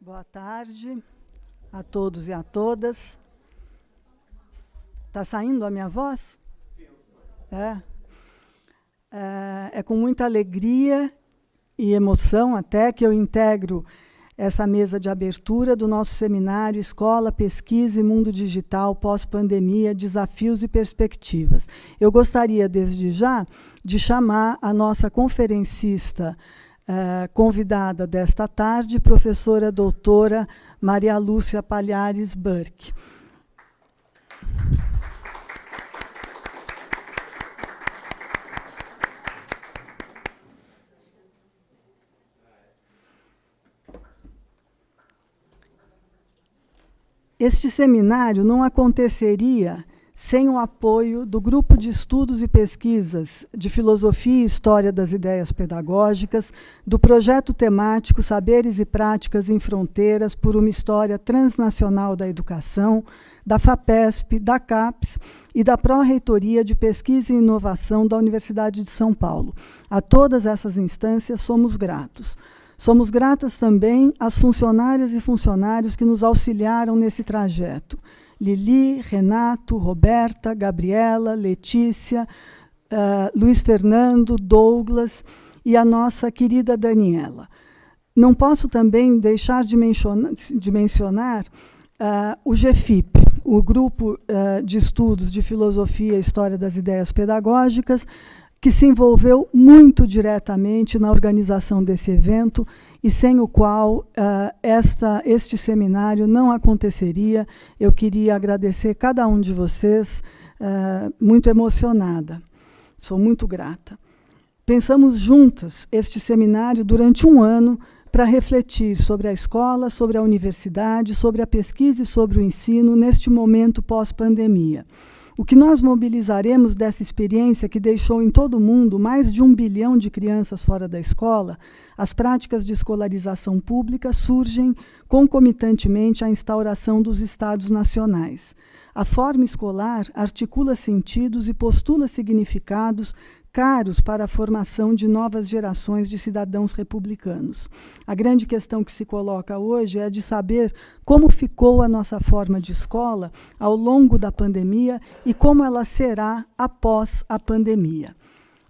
Boa tarde a todos e a todas. Está saindo a minha voz? É com muita alegria e emoção até que eu integro essa mesa de abertura do nosso seminário Escola, Pesquisa e Mundo Digital Pós-Pandemia, Desafios e Perspectivas. Eu gostaria, desde já, de chamar a nossa conferencista convidada desta tarde, professora doutora Maria Lúcia Palhares Burke. Este seminário não aconteceria sem o apoio do Grupo de Estudos e Pesquisas de Filosofia e História das Ideias Pedagógicas, do projeto temático Saberes e Práticas em Fronteiras por uma História Transnacional da Educação, da FAPESP, da CAPES e da Pró-Reitoria de Pesquisa e Inovação da Universidade de São Paulo. A todas essas instâncias somos gratos. Somos gratas também às funcionárias e funcionários que nos auxiliaram nesse trajeto. Lili, Renato, Roberta, Gabriela, Letícia, Luiz Fernando, Douglas e a nossa querida Daniela. Não posso também deixar de mencionar o GFIP, o Grupo de Estudos de Filosofia e História das Ideias Pedagógicas, que se envolveu muito diretamente na organização desse evento e sem o qual este seminário não aconteceria. Eu queria agradecer cada um de vocês, muito emocionada. Sou muito grata. Pensamos juntas este seminário durante um ano para refletir sobre a escola, sobre a universidade, sobre a pesquisa e sobre o ensino neste momento pós-pandemia. O que nós mobilizaremos dessa experiência que deixou em todo o mundo mais de 1 bilhão de crianças fora da escola, as práticas de escolarização pública surgem concomitantemente à instauração dos estados nacionais. A forma escolar articula sentidos e postula significados caros para a formação de novas gerações de cidadãos republicanos. A grande questão que se coloca hoje é a de saber como ficou a nossa forma de escola ao longo da pandemia e como ela será após a pandemia.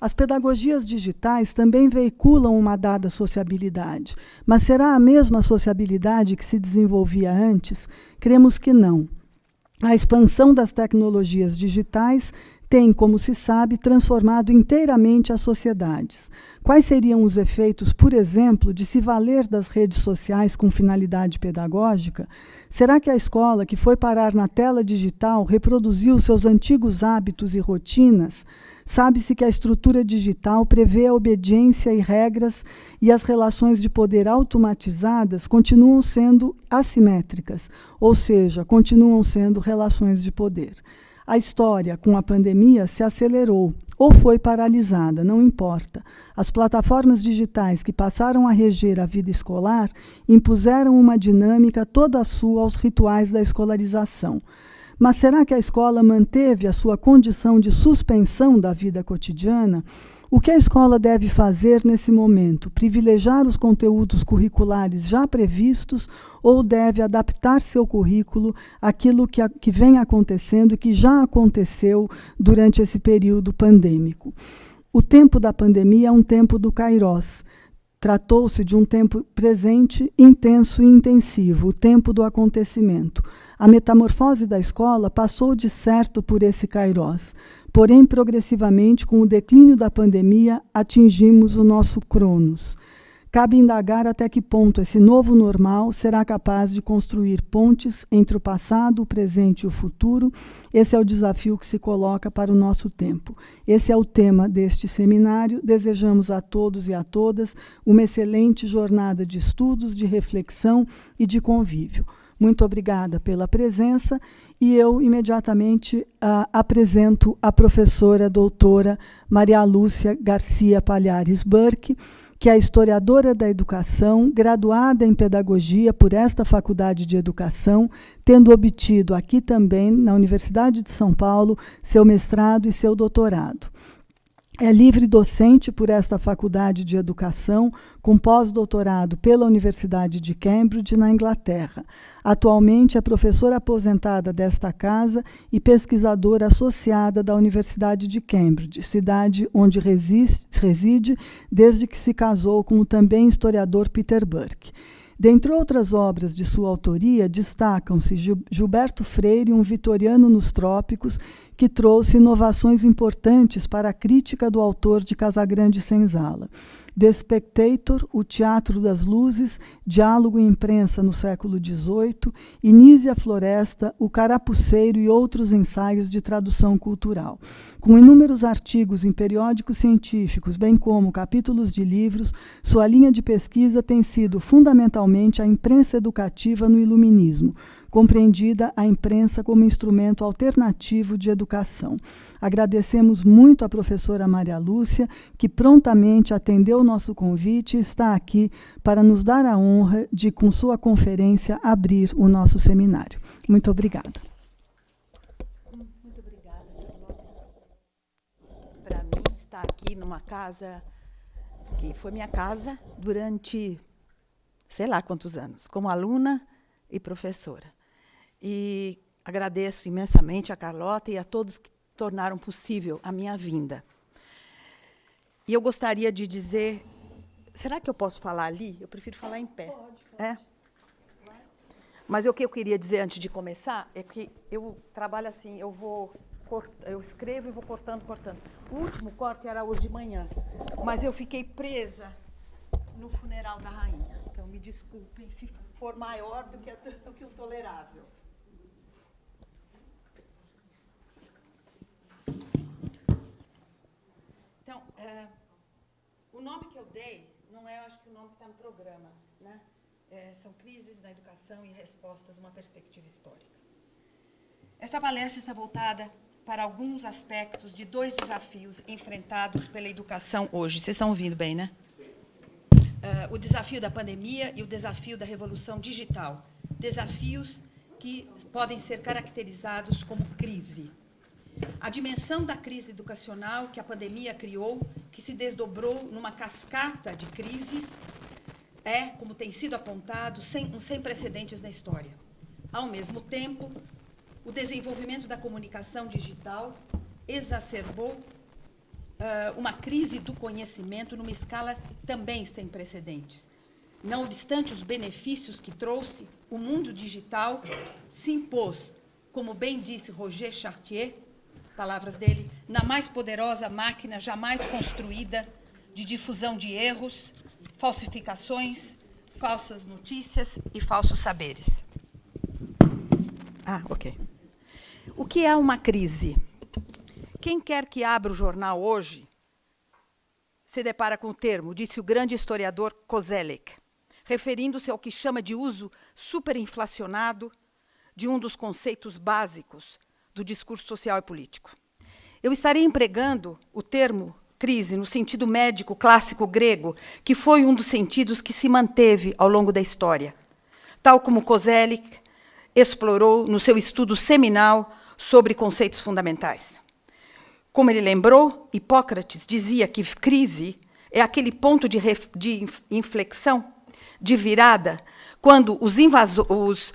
As pedagogias digitais também veiculam uma dada sociabilidade, mas será a mesma sociabilidade que se desenvolvia antes? Cremos que não. A expansão das tecnologias digitais tem, como se sabe, transformado inteiramente as sociedades. Quais seriam os efeitos, por exemplo, de se valer das redes sociais com finalidade pedagógica? Será que a escola, que foi parar na tela digital, reproduziu seus antigos hábitos e rotinas? Sabe-se que a estrutura digital prevê a obediência e regras e as relações de poder automatizadas continuam sendo assimétricas, ou seja, continuam sendo relações de poder. A história, com a pandemia, se acelerou ou foi paralisada, não importa. As plataformas digitais que passaram a reger a vida escolar impuseram uma dinâmica toda sua aos rituais da escolarização. Mas será que a escola manteve a sua condição de suspensão da vida cotidiana? O que a escola deve fazer nesse momento? Privilegiar os conteúdos curriculares já previstos ou deve adaptar seu currículo àquilo que vem acontecendo e que já aconteceu durante esse período pandêmico? O tempo da pandemia é um tempo do Kairos. Tratou-se de um tempo presente, intenso e intensivo, o tempo do acontecimento. A metamorfose da escola passou de certo por esse Kairos. Porém, progressivamente, com o declínio da pandemia, atingimos o nosso Cronos. Cabe indagar até que ponto esse novo normal será capaz de construir pontes entre o passado, o presente e o futuro. Esse é o desafio que se coloca para o nosso tempo. Esse é o tema deste seminário. Desejamos a todos e a todas uma excelente jornada de estudos, de reflexão e de convívio. Muito obrigada pela presença e eu imediatamente apresento a professora doutora Maria Lúcia Garcia Palhares Burke, que é historiadora da educação, graduada em pedagogia por esta Faculdade de Educação, tendo obtido aqui também, na Universidade de São Paulo, seu mestrado e seu doutorado. É livre docente por esta Faculdade de Educação, com pós-doutorado pela Universidade de Cambridge, na Inglaterra. Atualmente é professora aposentada desta casa e pesquisadora associada da Universidade de Cambridge, cidade onde reside desde que se casou com o também historiador Peter Burke. Dentre outras obras de sua autoria, destacam-se Gilberto Freire, um vitoriano nos trópicos, que trouxe inovações importantes para a crítica do autor de Casagrande Senzala. The Spectator, O Teatro das Luzes, Diálogo e Imprensa no século XVIII, Inísia Floresta, O Carapuceiro e outros ensaios de tradução cultural. Com inúmeros artigos em periódicos científicos, bem como capítulos de livros, sua linha de pesquisa tem sido fundamentalmente a imprensa educativa no Iluminismo, compreendida a imprensa como instrumento alternativo de educação. Agradecemos muito à professora Maria Lúcia, que prontamente atendeu o nosso convite e está aqui para nos dar a honra de, com sua conferência, abrir o nosso seminário. Muito obrigada. Muito obrigada. Para mim, estar aqui numa casa que foi minha casa durante, sei lá quantos anos, como aluna e professora. E agradeço imensamente a Carlota e a todos que tornaram possível a minha vinda. E eu gostaria de dizer... Será que eu posso falar ali? Eu prefiro falar em pé. Pode. É? Mas o que eu queria dizer antes de começar é que eu trabalho assim, eu escrevo e vou cortando. O último corte era hoje de manhã, mas eu fiquei presa no funeral da rainha. Então, me desculpem se for maior do que o tolerável. Então, o nome que eu dei não é, acho que o nome que está no programa, né? São crises na educação e respostas numa perspectiva histórica. Esta palestra está voltada para alguns aspectos de dois desafios enfrentados pela educação hoje. Vocês estão ouvindo bem, né? O desafio da pandemia e o desafio da revolução digital. Desafios que podem ser caracterizados como crise. A dimensão da crise educacional que a pandemia criou, que se desdobrou numa cascata de crises, é, como tem sido apontado, sem precedentes na história. Ao mesmo tempo, o desenvolvimento da comunicação digital exacerbou uma crise do conhecimento numa escala também sem precedentes. Não obstante os benefícios que trouxe, o mundo digital se impôs, como bem disse Roger Chartier, palavras dele, na mais poderosa máquina jamais construída de difusão de erros, falsificações, falsas notícias e falsos saberes. Ok. O que é uma crise? Quem quer que abra o jornal hoje se depara com o termo, disse o grande historiador Koselleck, referindo-se ao que chama de uso superinflacionado de um dos conceitos básicos do discurso social e político. Eu estarei empregando o termo crise no sentido médico clássico grego, que foi um dos sentidos que se manteve ao longo da história, tal como Koselleck explorou no seu estudo seminal sobre conceitos fundamentais. Como ele lembrou, Hipócrates dizia que crise é aquele ponto de inflexão, de virada, quando os invasores...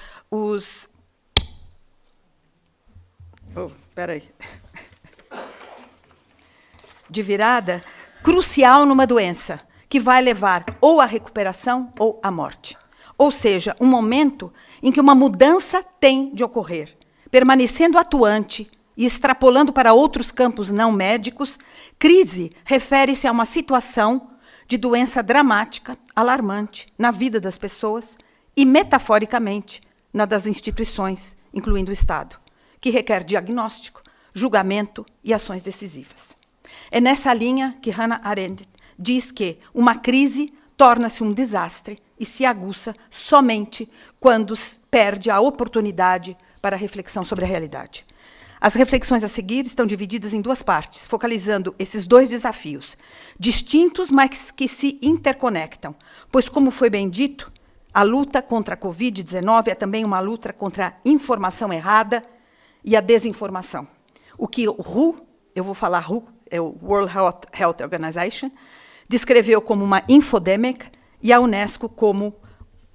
de virada crucial numa doença, que vai levar ou à recuperação ou à morte. Ou seja, um momento em que uma mudança tem de ocorrer, permanecendo atuante e extrapolando para outros campos não médicos. Crise refere-se a uma situação de doença dramática, alarmante, na vida das pessoas e, metaforicamente, na das instituições, incluindo o Estado, que requer diagnóstico, julgamento e ações decisivas. É nessa linha que Hannah Arendt diz que uma crise torna-se um desastre e se aguça somente quando perde a oportunidade para a reflexão sobre a realidade. As reflexões a seguir estão divididas em duas partes, focalizando esses dois desafios, distintos, mas que se interconectam, pois, como foi bem dito, a luta contra a Covid-19 é também uma luta contra a informação errada e a desinformação. O que Roux, eu vou falar Roux, é o World Health Organization, descreveu como uma infodemic e a Unesco como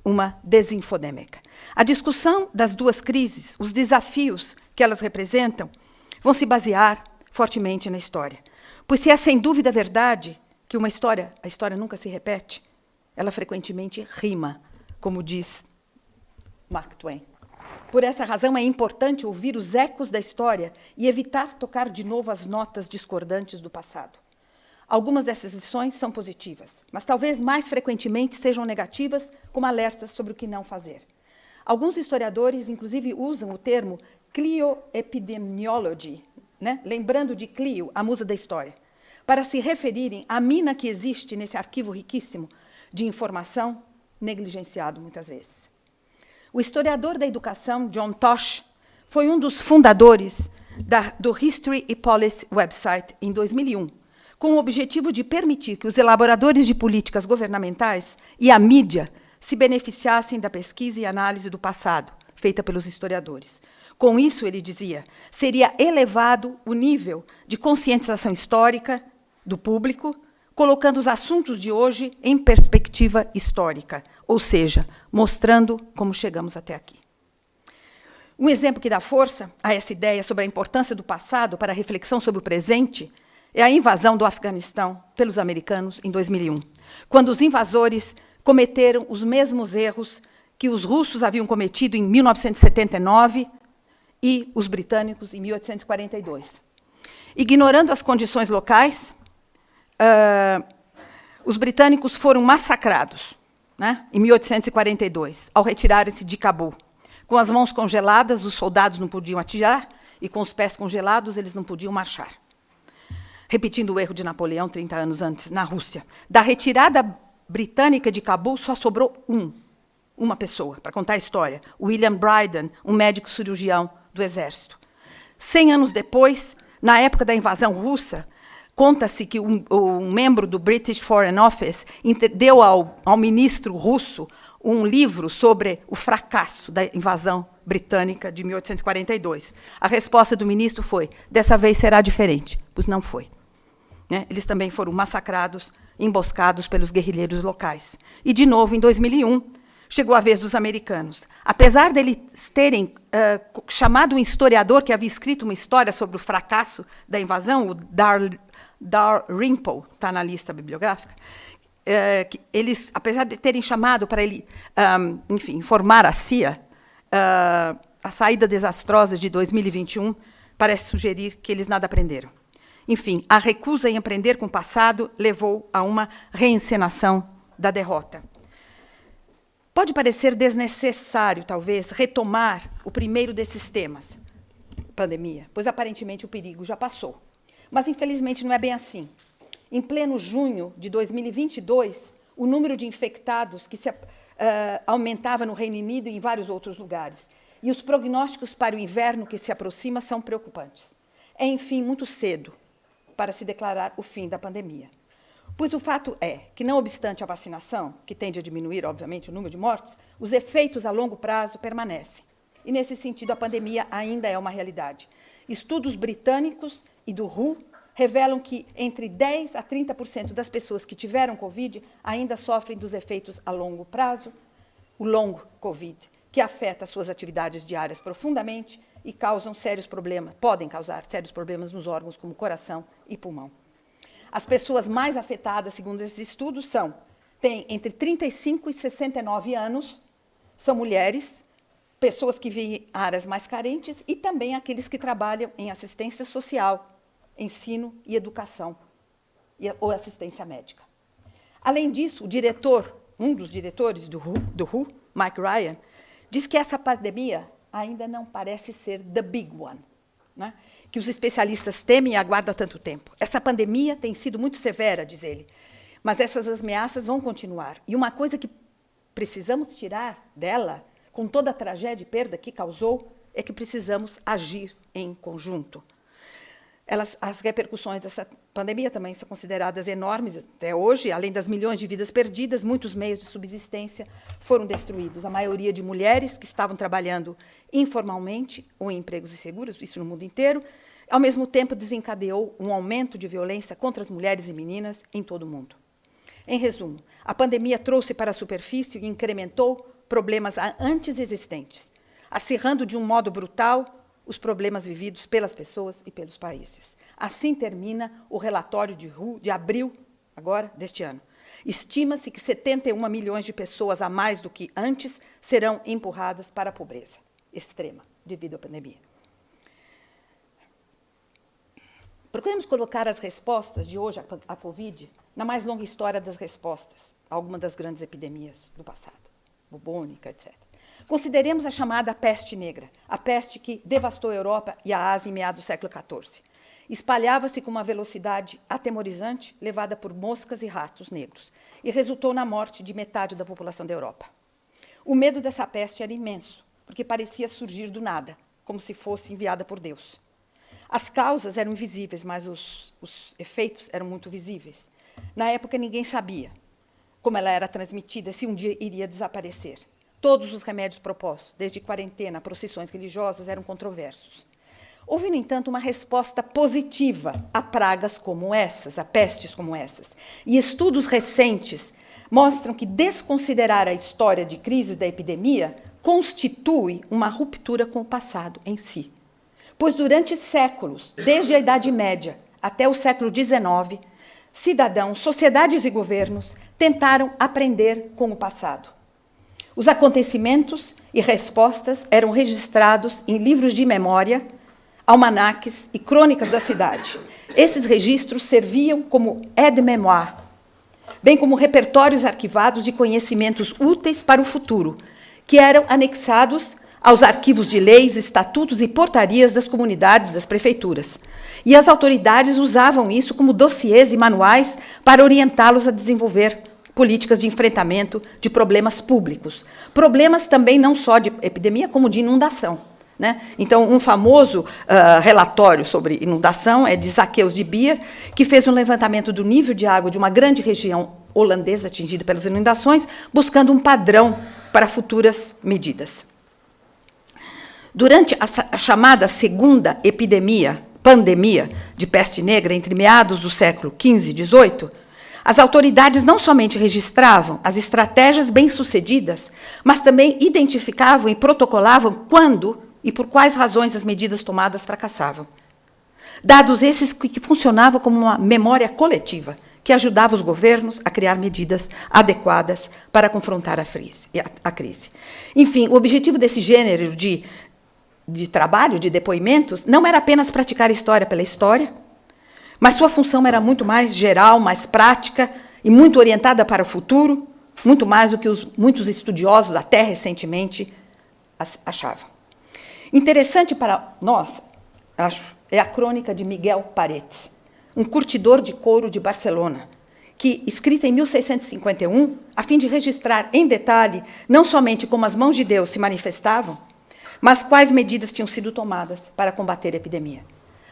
uma desinfodemic. A discussão das duas crises, os desafios que elas representam, vão se basear fortemente na história. Pois se é sem dúvida verdade que a história nunca se repete, ela frequentemente rima, como diz Mark Twain. Por essa razão, é importante ouvir os ecos da história e evitar tocar de novo as notas discordantes do passado. Algumas dessas lições são positivas, mas talvez mais frequentemente sejam negativas, como alertas sobre o que não fazer. Alguns historiadores, inclusive, usam o termo Clioepidemiology, né? Lembrando de Clio, a musa da história, para se referirem à mina que existe nesse arquivo riquíssimo de informação, negligenciado muitas vezes. O historiador da educação, John Tosh, foi um dos fundadores do History e Policy website em 2001, com o objetivo de permitir que os elaboradores de políticas governamentais e a mídia se beneficiassem da pesquisa e análise do passado, feita pelos historiadores. Com isso, ele dizia, seria elevado o nível de conscientização histórica do público, colocando os assuntos de hoje em perspectiva histórica, ou seja, mostrando como chegamos até aqui. Um exemplo que dá força a essa ideia sobre a importância do passado para a reflexão sobre o presente é a invasão do Afeganistão pelos americanos em 2001, quando os invasores cometeram os mesmos erros que os russos haviam cometido em 1979 e os britânicos em 1842. Ignorando as condições locais, os britânicos foram massacrados, né, em 1842, ao retirarem-se de Cabul. Com as mãos congeladas, os soldados não podiam atirar, e com os pés congelados, eles não podiam marchar. Repetindo o erro de Napoleão, 30 anos antes, na Rússia. Da retirada britânica de Cabul, só sobrou uma pessoa, para contar a história. William Brydon, um médico cirurgião do Exército. 100 anos depois, na época da invasão russa, conta-se que um membro do British Foreign Office deu ao ministro russo um livro sobre o fracasso da invasão britânica de 1842. A resposta do ministro foi, dessa vez será diferente, pois não foi. Né? Eles também foram massacrados, emboscados pelos guerrilheiros locais. E, de novo, em 2001, chegou a vez dos americanos. Apesar deles terem chamado um historiador que havia escrito uma história sobre o fracasso da invasão, o Dalrymple, está na lista bibliográfica, eles, apesar de terem chamado para ele, enfim, informar a CIA, a saída desastrosa de 2021 parece sugerir que eles nada aprenderam. Enfim, a recusa em aprender com o passado levou a uma reencenação da derrota. Pode parecer desnecessário, talvez, retomar o primeiro desses temas, pandemia, pois aparentemente o perigo já passou. Mas, infelizmente, não é bem assim. Em pleno junho de 2022, o número de infectados que aumentava no Reino Unido e em vários outros lugares. E os prognósticos para o inverno que se aproxima são preocupantes. É, enfim, muito cedo para se declarar o fim da pandemia. Pois o fato é que, não obstante a vacinação, que tende a diminuir, obviamente, o número de mortes, os efeitos a longo prazo permanecem. E, nesse sentido, a pandemia ainda é uma realidade. Estudos britânicos e do WHO revelam que entre 10% a 30% das pessoas que tiveram Covid ainda sofrem dos efeitos a longo prazo, o longo Covid, que afeta suas atividades diárias profundamente e podem causar sérios problemas nos órgãos como coração e pulmão. As pessoas mais afetadas, segundo esses estudos, têm entre 35 e 69 anos, são mulheres, pessoas que vivem em áreas mais carentes e também aqueles que trabalham em assistência social, ensino e educação, ou assistência médica. Além disso, um dos diretores do WHO, Mike Ryan, diz que essa pandemia ainda não parece ser the big one, né? Que os especialistas temem e aguardam há tanto tempo. Essa pandemia tem sido muito severa, diz ele, mas essas ameaças vão continuar. E uma coisa que precisamos tirar dela, com toda a tragédia e perda que causou, é que precisamos agir em conjunto. As repercussões dessa pandemia também são consideradas enormes até hoje. Além das milhões de vidas perdidas, muitos meios de subsistência foram destruídos. A maioria de mulheres que estavam trabalhando informalmente ou em empregos inseguros, isso no mundo inteiro, ao mesmo tempo desencadeou um aumento de violência contra as mulheres e meninas em todo o mundo. Em resumo, a pandemia trouxe para a superfície e incrementou problemas antes existentes, acirrando de um modo brutal os problemas vividos pelas pessoas e pelos países. Assim termina o relatório de abril, agora, deste ano. Estima-se que 71 milhões de pessoas a mais do que antes serão empurradas para a pobreza extrema devido à pandemia. Procuremos colocar as respostas de hoje à Covid na mais longa história das respostas a alguma das grandes epidemias do passado, bubônica, etc. Consideremos a chamada peste negra, a peste que devastou a Europa e a Ásia em meados do século XIV. Espalhava-se com uma velocidade atemorizante, levada por moscas e ratos negros, e resultou na morte de metade da população da Europa. O medo dessa peste era imenso, porque parecia surgir do nada, como se fosse enviada por Deus. As causas eram invisíveis, mas os efeitos eram muito visíveis. Na época, ninguém sabia como ela era transmitida, se um dia iria desaparecer. Todos os remédios propostos, desde quarentena a procissões religiosas, eram controversos. Houve, no entanto, uma resposta positiva a pragas como essas, a pestes como essas. E estudos recentes mostram que desconsiderar a história de crises da epidemia constitui uma ruptura com o passado em si. Pois durante séculos, desde a Idade Média até o século XIX, cidadãos, sociedades e governos tentaram aprender com o passado. Os acontecimentos e respostas eram registrados em livros de memória, almanaques e crônicas da cidade. Esses registros serviam como aide-mémoire, bem como repertórios arquivados de conhecimentos úteis para o futuro, que eram anexados aos arquivos de leis, estatutos e portarias das comunidades, das prefeituras. E as autoridades usavam isso como dossiês e manuais para orientá-los a desenvolver políticas de enfrentamento de problemas públicos. Problemas também não só de epidemia, como de inundação. Né? Então, um famoso relatório sobre inundação é de Zaqueus de Beer, que fez um levantamento do nível de água de uma grande região holandesa atingida pelas inundações, buscando um padrão para futuras medidas. Durante a chamada segunda pandemia de peste negra, entre meados do século XV e XVIII, as autoridades não somente registravam as estratégias bem-sucedidas, mas também identificavam e protocolavam quando e por quais razões as medidas tomadas fracassavam. Dados esses que funcionavam como uma memória coletiva, que ajudava os governos a criar medidas adequadas para confrontar a crise. Enfim, o objetivo desse gênero de trabalho, de depoimentos, não era apenas praticar história pela história, mas sua função era muito mais geral, mais prática e muito orientada para o futuro, muito mais do que muitos estudiosos até recentemente achavam. Interessante para nós, acho, é a crônica de Miguel Paredes, um curtidor de couro de Barcelona, que, escrita em 1651, a fim de registrar em detalhe não somente como as mãos de Deus se manifestavam, mas quais medidas tinham sido tomadas para combater a epidemia.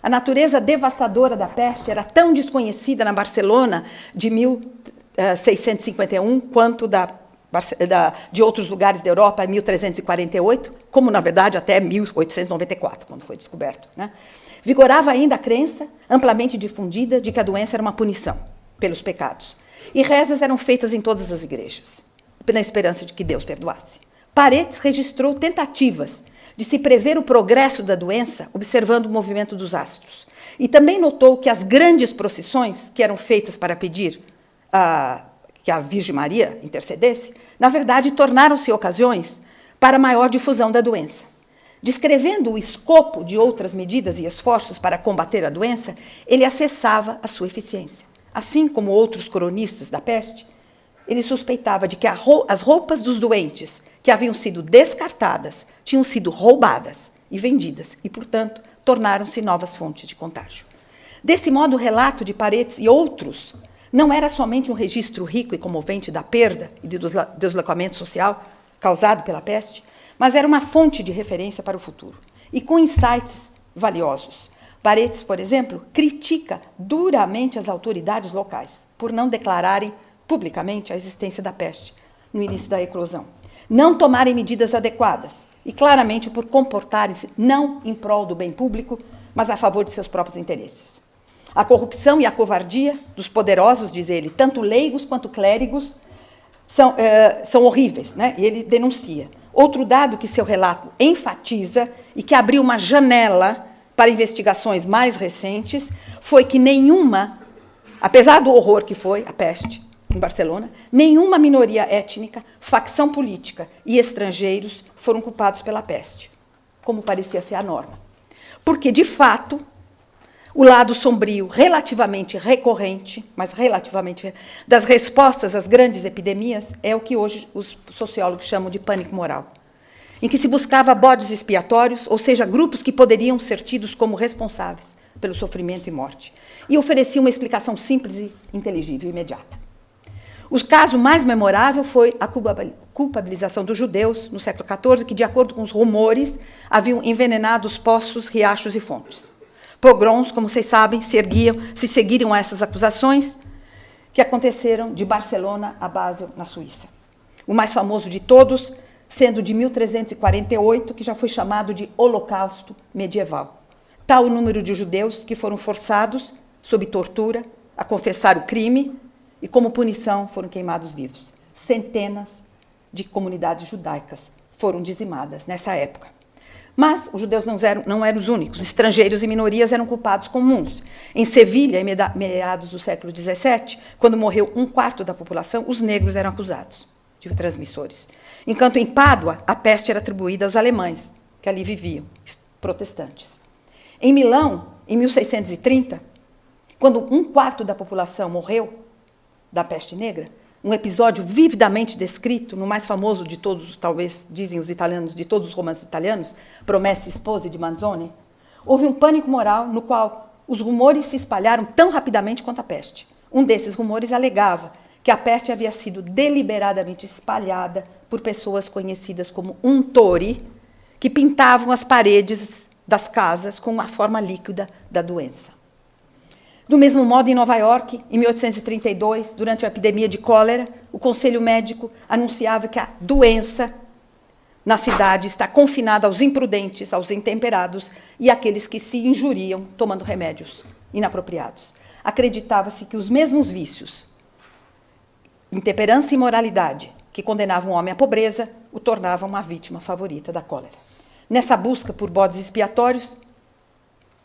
A natureza devastadora da peste era tão desconhecida na Barcelona de 1651 quanto de outros lugares da Europa em 1348, como, na verdade, até 1894, quando foi descoberto. Né? Vigorava ainda a crença, amplamente difundida, de que a doença era uma punição pelos pecados. E rezas eram feitas em todas as igrejas, na esperança de que Deus perdoasse. Paredes registrou tentativas de se prever o progresso da doença, observando o movimento dos astros. E também notou que as grandes procissões que eram feitas para pedir que a Virgem Maria intercedesse, na verdade, tornaram-se ocasiões para maior difusão da doença. Descrevendo o escopo de outras medidas e esforços para combater a doença, ele acessava a sua eficiência. Assim como outros cronistas da peste, ele suspeitava de que as roupas dos doentes que haviam sido descartadas tinham sido roubadas e vendidas e, portanto, tornaram-se novas fontes de contágio. Desse modo, o relato de Paredes e outros não era somente um registro rico e comovente da perda e do deslocamento social causado pela peste, mas era uma fonte de referência para o futuro, e com insights valiosos. Paredes, por exemplo, critica duramente as autoridades locais por não declararem publicamente a existência da peste no início da eclosão, não tomarem medidas adequadas e, claramente, por comportarem-se não em prol do bem público, mas a favor de seus próprios interesses. A corrupção e a covardia dos poderosos, diz ele, tanto leigos quanto clérigos, são horríveis, né? E ele denuncia. Outro dado que seu relato enfatiza e que abriu uma janela para investigações mais recentes foi que nenhuma, apesar do horror que foi a peste em Barcelona, nenhuma minoria étnica, facção política e estrangeiros foram culpados pela peste, como parecia ser a norma. Porque, de fato, o lado sombrio, relativamente recorrente, mas relativamente, das respostas às grandes epidemias é o que hoje os sociólogos chamam de pânico moral, em que se buscava bodes expiatórios, ou seja, grupos que poderiam ser tidos como responsáveis pelo sofrimento e morte, e oferecia uma explicação simples e inteligível, imediata. O caso mais memorável foi a culpabilização dos judeus, no século XIV, que, de acordo com os rumores, haviam envenenado os poços, riachos e fontes. Pogroms, como vocês sabem, se seguiram a essas acusações, que aconteceram de Barcelona a Basel, na Suíça. O mais famoso de todos, sendo de 1348, que já foi chamado de Holocausto Medieval. Tal o número de judeus que foram forçados, sob tortura, a confessar o crime, e como punição foram queimados vivos. Centenas de comunidades judaicas foram dizimadas nessa época. Mas os judeus não eram os únicos. Estrangeiros e minorias eram culpados comuns. Em Sevilha, em meados do século XVII, quando morreu 1/4 da população, os negros eram acusados de transmissores. Enquanto em Pádua, a peste era atribuída aos alemães, que ali viviam, protestantes. Em Milão, em 1630, quando 1/4 da população morreu da peste negra, um episódio vividamente descrito, no mais famoso de todos, talvez, dizem os italianos, de todos os romances italianos, Promesse Spose de Manzoni, houve um pânico moral no qual os rumores se espalharam tão rapidamente quanto a peste. Um desses rumores alegava que a peste havia sido deliberadamente espalhada por pessoas conhecidas como untori, que pintavam as paredes das casas com a forma líquida da doença. Do mesmo modo, em Nova York, em 1832, durante a epidemia de cólera, o Conselho Médico anunciava que a doença na cidade está confinada aos imprudentes, aos intemperados e àqueles que se injuriam tomando remédios inapropriados. Acreditava-se que os mesmos vícios, intemperança e imoralidade, que condenavam o homem à pobreza, o tornavam uma vítima favorita da cólera. Nessa busca por bodes expiatórios,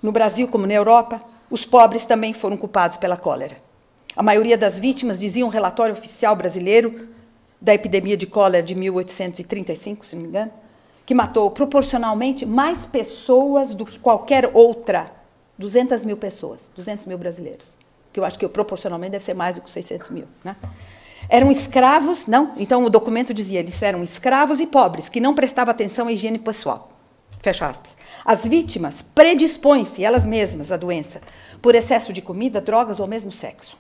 no Brasil como na Europa, os pobres também foram culpados pela cólera. A maioria das vítimas, dizia um relatório oficial brasileiro da epidemia de cólera de 1835, se não me engano, que matou proporcionalmente mais pessoas do que qualquer outra, 200 mil pessoas, 200 mil brasileiros, que eu acho que proporcionalmente deve ser mais do que 600 mil. Né? Eram escravos, não? Então o documento dizia, eles eram escravos e pobres, que não prestavam atenção à higiene pessoal. Fecha aspas. As vítimas predispõem-se, elas mesmas, à doença, por excesso de comida, drogas ou mesmo sexo.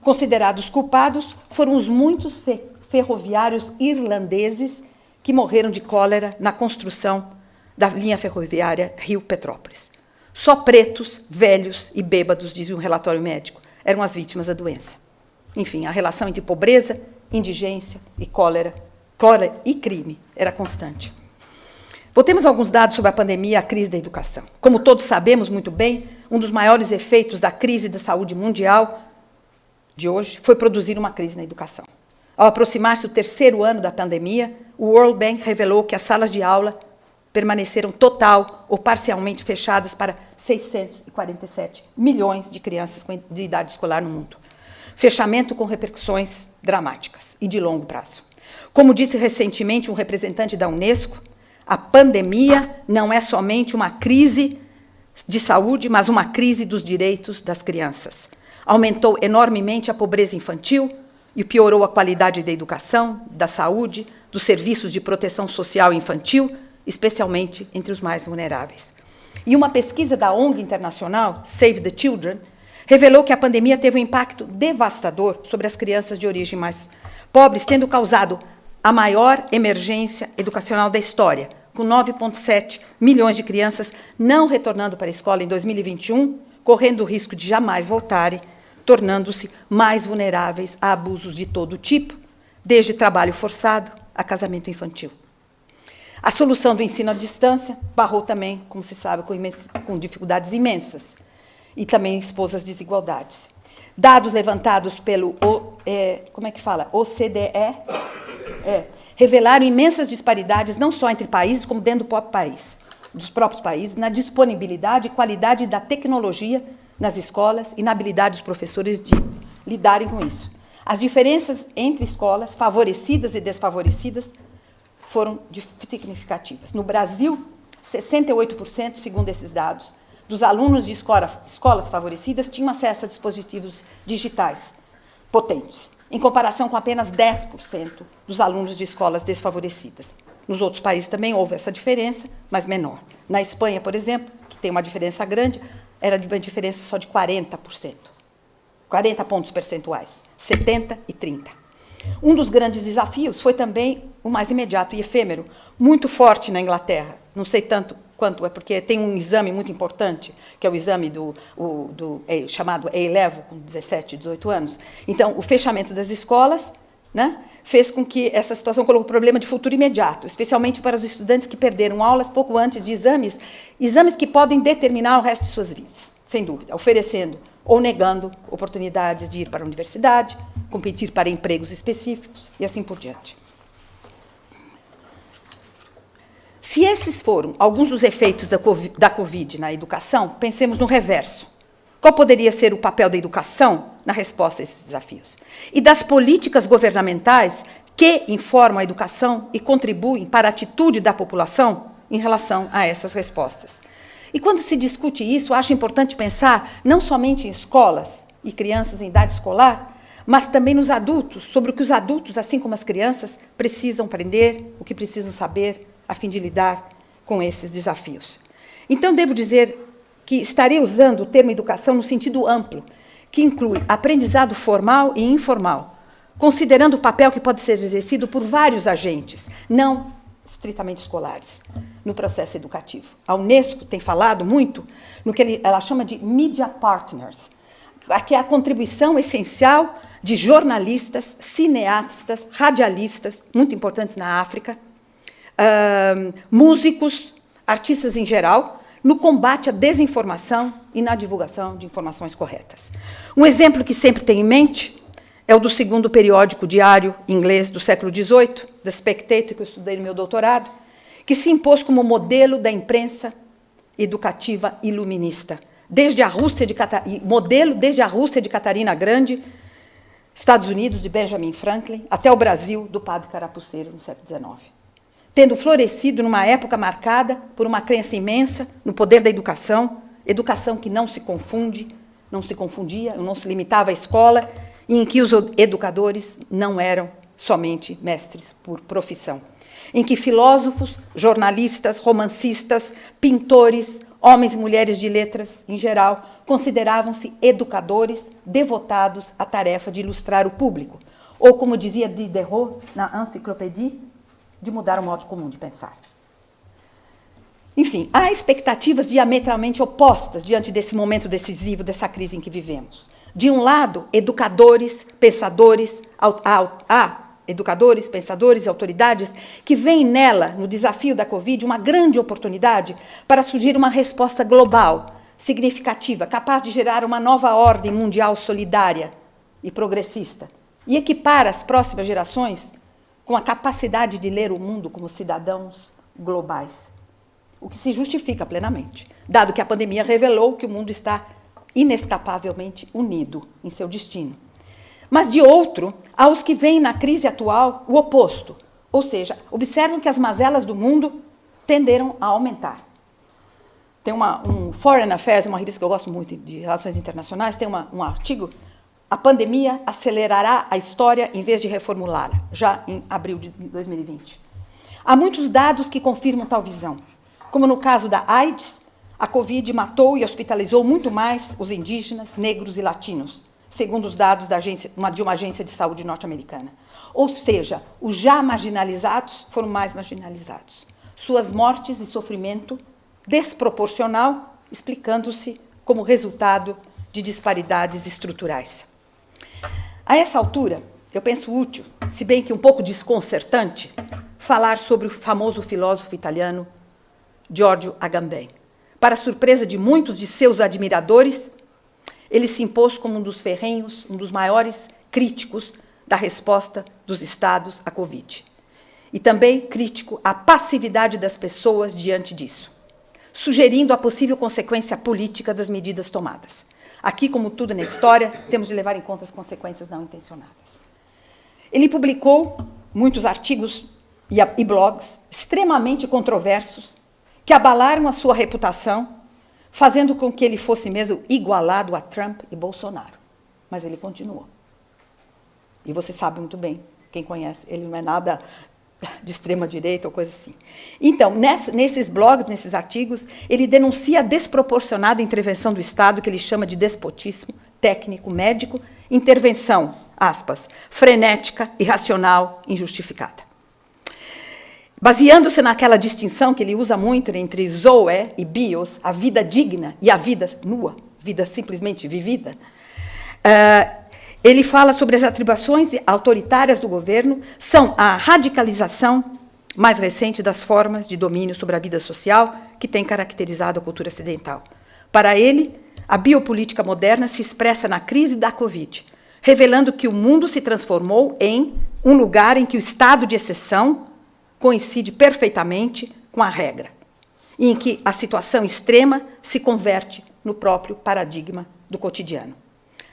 Considerados culpados foram os muitos ferroviários irlandeses que morreram de cólera na construção da linha ferroviária Rio-Petrópolis. Só pretos, velhos e bêbados, dizia um relatório médico, eram as vítimas da doença. Enfim, a relação entre pobreza, indigência e cólera e crime era constante. Voltemos a alguns dados sobre a pandemia e a crise da educação. Como todos sabemos muito bem, um dos maiores efeitos da crise da saúde mundial de hoje foi produzir uma crise na educação. Ao aproximar-se o 3º ano da pandemia, o World Bank revelou que as salas de aula permaneceram total ou parcialmente fechadas para 647 milhões de crianças de idade escolar no mundo. Fechamento com repercussões dramáticas e de longo prazo. Como disse recentemente um representante da Unesco, a pandemia não é somente uma crise de saúde, mas uma crise dos direitos das crianças. Aumentou enormemente a pobreza infantil e piorou a qualidade da educação, da saúde, dos serviços de proteção social infantil, especialmente entre os mais vulneráveis. E uma pesquisa da ONG internacional, Save the Children, revelou que a pandemia teve um impacto devastador sobre as crianças de origem mais pobres, tendo causado a maior emergência educacional da história, com 9,7 milhões de crianças não retornando para a escola em 2021, correndo o risco de jamais voltarem, tornando-se mais vulneráveis a abusos de todo tipo, desde trabalho forçado a casamento infantil. A solução do ensino à distância barrou também, como se sabe, com dificuldades imensas, e também expôs as desigualdades. Dados levantados pelo OCDE revelaram imensas disparidades, não só entre países, como dentro do próprio país, dos próprios países, na disponibilidade e qualidade da tecnologia nas escolas e na habilidade dos professores de lidarem com isso. As diferenças entre escolas, favorecidas e desfavorecidas, foram significativas. No Brasil, 68%, segundo esses dados, dos alunos de escolas favorecidas tinham acesso a dispositivos digitais potentes, em comparação com apenas 10% dos alunos de escolas desfavorecidas. Nos outros países também houve essa diferença, mas menor. Na Espanha, por exemplo, que tem uma diferença grande, era de uma diferença só de 40%. 40 pontos percentuais, 70 e 30. Um dos grandes desafios foi também o mais imediato e efêmero, muito forte na Inglaterra. Não sei tanto quanto, é porque tem um exame muito importante, que é o exame chamado A-Level, com 17, 18 anos. Então, o fechamento das escolas, né, fez com que essa situação colocou problema de futuro imediato, especialmente para os estudantes que perderam aulas pouco antes de exames que podem determinar o resto de suas vidas, sem dúvida, oferecendo ou negando oportunidades de ir para a universidade, competir para empregos específicos e assim por diante. Se esses foram alguns dos efeitos da Covid na educação, pensemos no reverso. Qual poderia ser o papel da educação na resposta a esses desafios? E das políticas governamentais que informam a educação e contribuem para a atitude da população em relação a essas respostas? E quando se discute isso, acho importante pensar não somente em escolas e crianças em idade escolar, mas também nos adultos, sobre o que os adultos, assim como as crianças, precisam aprender, o que precisam saber, a fim de lidar com esses desafios. Então, devo dizer que estarei usando o termo educação no sentido amplo, que inclui aprendizado formal e informal, considerando o papel que pode ser exercido por vários agentes, não estritamente escolares, no processo educativo. A Unesco tem falado muito no que ela chama de media partners, que é a contribuição essencial de jornalistas, cineastas, radialistas, muito importantes na África, músicos, artistas em geral, no combate à desinformação e na divulgação de informações corretas. Um exemplo que sempre tenho em mente é o do segundo periódico diário inglês do século XVIII, The Spectator, que eu estudei no meu doutorado, que se impôs como modelo da imprensa educativa iluminista, modelo desde a Rússia de Catarina Grande, Estados Unidos de Benjamin Franklin, até o Brasil do padre Carapuceiro no século XIX. Tendo florescido numa época marcada por uma crença imensa no poder da educação que não se confundia, não se limitava à escola, e em que os educadores não eram somente mestres por profissão. Em que filósofos, jornalistas, romancistas, pintores, homens e mulheres de letras, em geral, consideravam-se educadores devotados à tarefa de ilustrar o público, ou, como dizia Diderot na Encyclopédie, de mudar o modo comum de pensar. Enfim, há expectativas diametralmente opostas diante desse momento decisivo, dessa crise em que vivemos. De um lado, educadores, pensadores e autoridades que veem nela, no desafio da Covid, uma grande oportunidade para surgir uma resposta global, significativa, capaz de gerar uma nova ordem mundial solidária e progressista, e equipar as próximas gerações com a capacidade de ler o mundo como cidadãos globais, o que se justifica plenamente, dado que a pandemia revelou que o mundo está inescapavelmente unido em seu destino. Mas, de outro, há os que veem na crise atual o oposto, ou seja, observam que as mazelas do mundo tenderam a aumentar. Tem um Foreign Affairs, uma revista que eu gosto muito de relações internacionais, tem um artigo: a pandemia acelerará a história em vez de reformulá-la, já em abril de 2020. Há muitos dados que confirmam tal visão. Como no caso da AIDS, a Covid matou e hospitalizou muito mais os indígenas, negros e latinos, segundo os dados de uma agência de saúde norte-americana. Ou seja, os já marginalizados foram mais marginalizados. Suas mortes e sofrimento desproporcional, explicando-se como resultado de disparidades estruturais. A essa altura, eu penso útil, se bem que um pouco desconcertante, falar sobre o famoso filósofo italiano Giorgio Agamben. Para surpresa de muitos de seus admiradores, ele se impôs como um dos ferrenhos, um dos maiores críticos da resposta dos Estados à Covid. E também crítico à passividade das pessoas diante disso, sugerindo a possível consequência política das medidas tomadas. Aqui, como tudo na história, temos de levar em conta as consequências não intencionadas. Ele publicou muitos artigos e blogs extremamente controversos que abalaram a sua reputação, fazendo com que ele fosse mesmo igualado a Trump e Bolsonaro. Mas ele continuou. E você sabe muito bem, quem conhece, ele não é nada de extrema-direita ou coisa assim. Então, nesses blogs, nesses artigos, ele denuncia a desproporcionada intervenção do Estado, que ele chama de despotismo técnico, médico, intervenção, aspas, frenética, irracional, injustificada. Baseando-se naquela distinção que ele usa muito entre zoe e bios, a vida digna e a vida nua, vida simplesmente vivida, ele fala sobre as atribuições autoritárias do governo, são a radicalização mais recente das formas de domínio sobre a vida social que tem caracterizado a cultura ocidental. Para ele, a biopolítica moderna se expressa na crise da Covid, revelando que o mundo se transformou em um lugar em que o estado de exceção coincide perfeitamente com a regra, e em que a situação extrema se converte no próprio paradigma do cotidiano.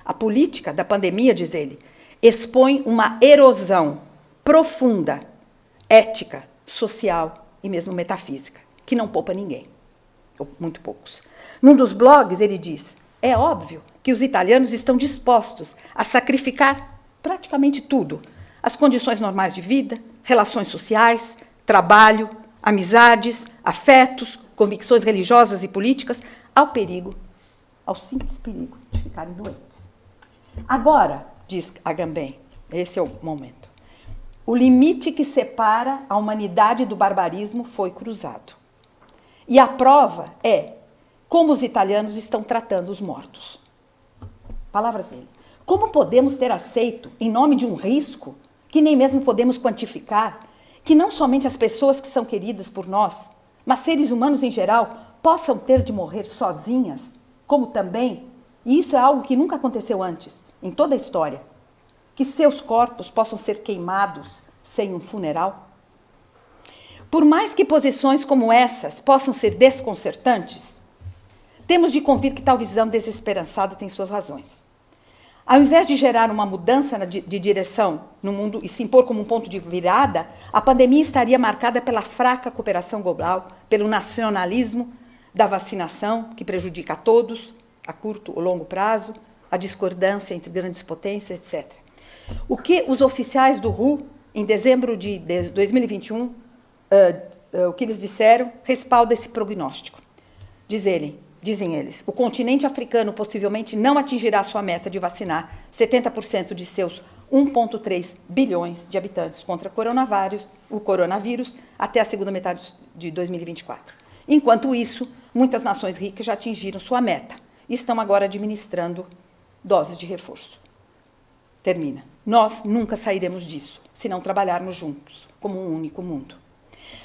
A política da pandemia, diz ele, expõe uma erosão profunda, ética, social e mesmo metafísica, que não poupa ninguém, ou muito poucos. Num dos blogs, ele diz, é óbvio que os italianos estão dispostos a sacrificar praticamente tudo, as condições normais de vida, relações sociais, trabalho, amizades, afetos, convicções religiosas e políticas, ao perigo, ao simples perigo de ficarem doentes. Agora, diz Agamben, esse é o momento, o limite que separa a humanidade do barbarismo foi cruzado. E a prova é como os italianos estão tratando os mortos. Palavras dele. Como podemos ter aceito, em nome de um risco que nem mesmo podemos quantificar, que não somente as pessoas que são queridas por nós, mas seres humanos em geral, possam ter de morrer sozinhas, como também, e isso é algo que nunca aconteceu antes, em toda a história, que seus corpos possam ser queimados sem um funeral? Por mais que posições como essas possam ser desconcertantes, temos de convir que tal visão desesperançada tem suas razões. Ao invés de gerar uma mudança de direção no mundo e se impor como um ponto de virada, a pandemia estaria marcada pela fraca cooperação global, pelo nacionalismo da vacinação, que prejudica a todos, a curto ou longo prazo, a discordância entre grandes potências, etc. O que os oficiais do WHO, em dezembro de 2021, o que eles disseram, respalda esse prognóstico. Dizem eles, o continente africano possivelmente não atingirá sua meta de vacinar 70% de seus 1,3 bilhões de habitantes contra o coronavírus até a segunda metade de 2024. Enquanto isso, muitas nações ricas já atingiram sua meta e estão agora administrando doses de reforço. Termina. Nós nunca sairemos disso, se não trabalharmos juntos, como um único mundo.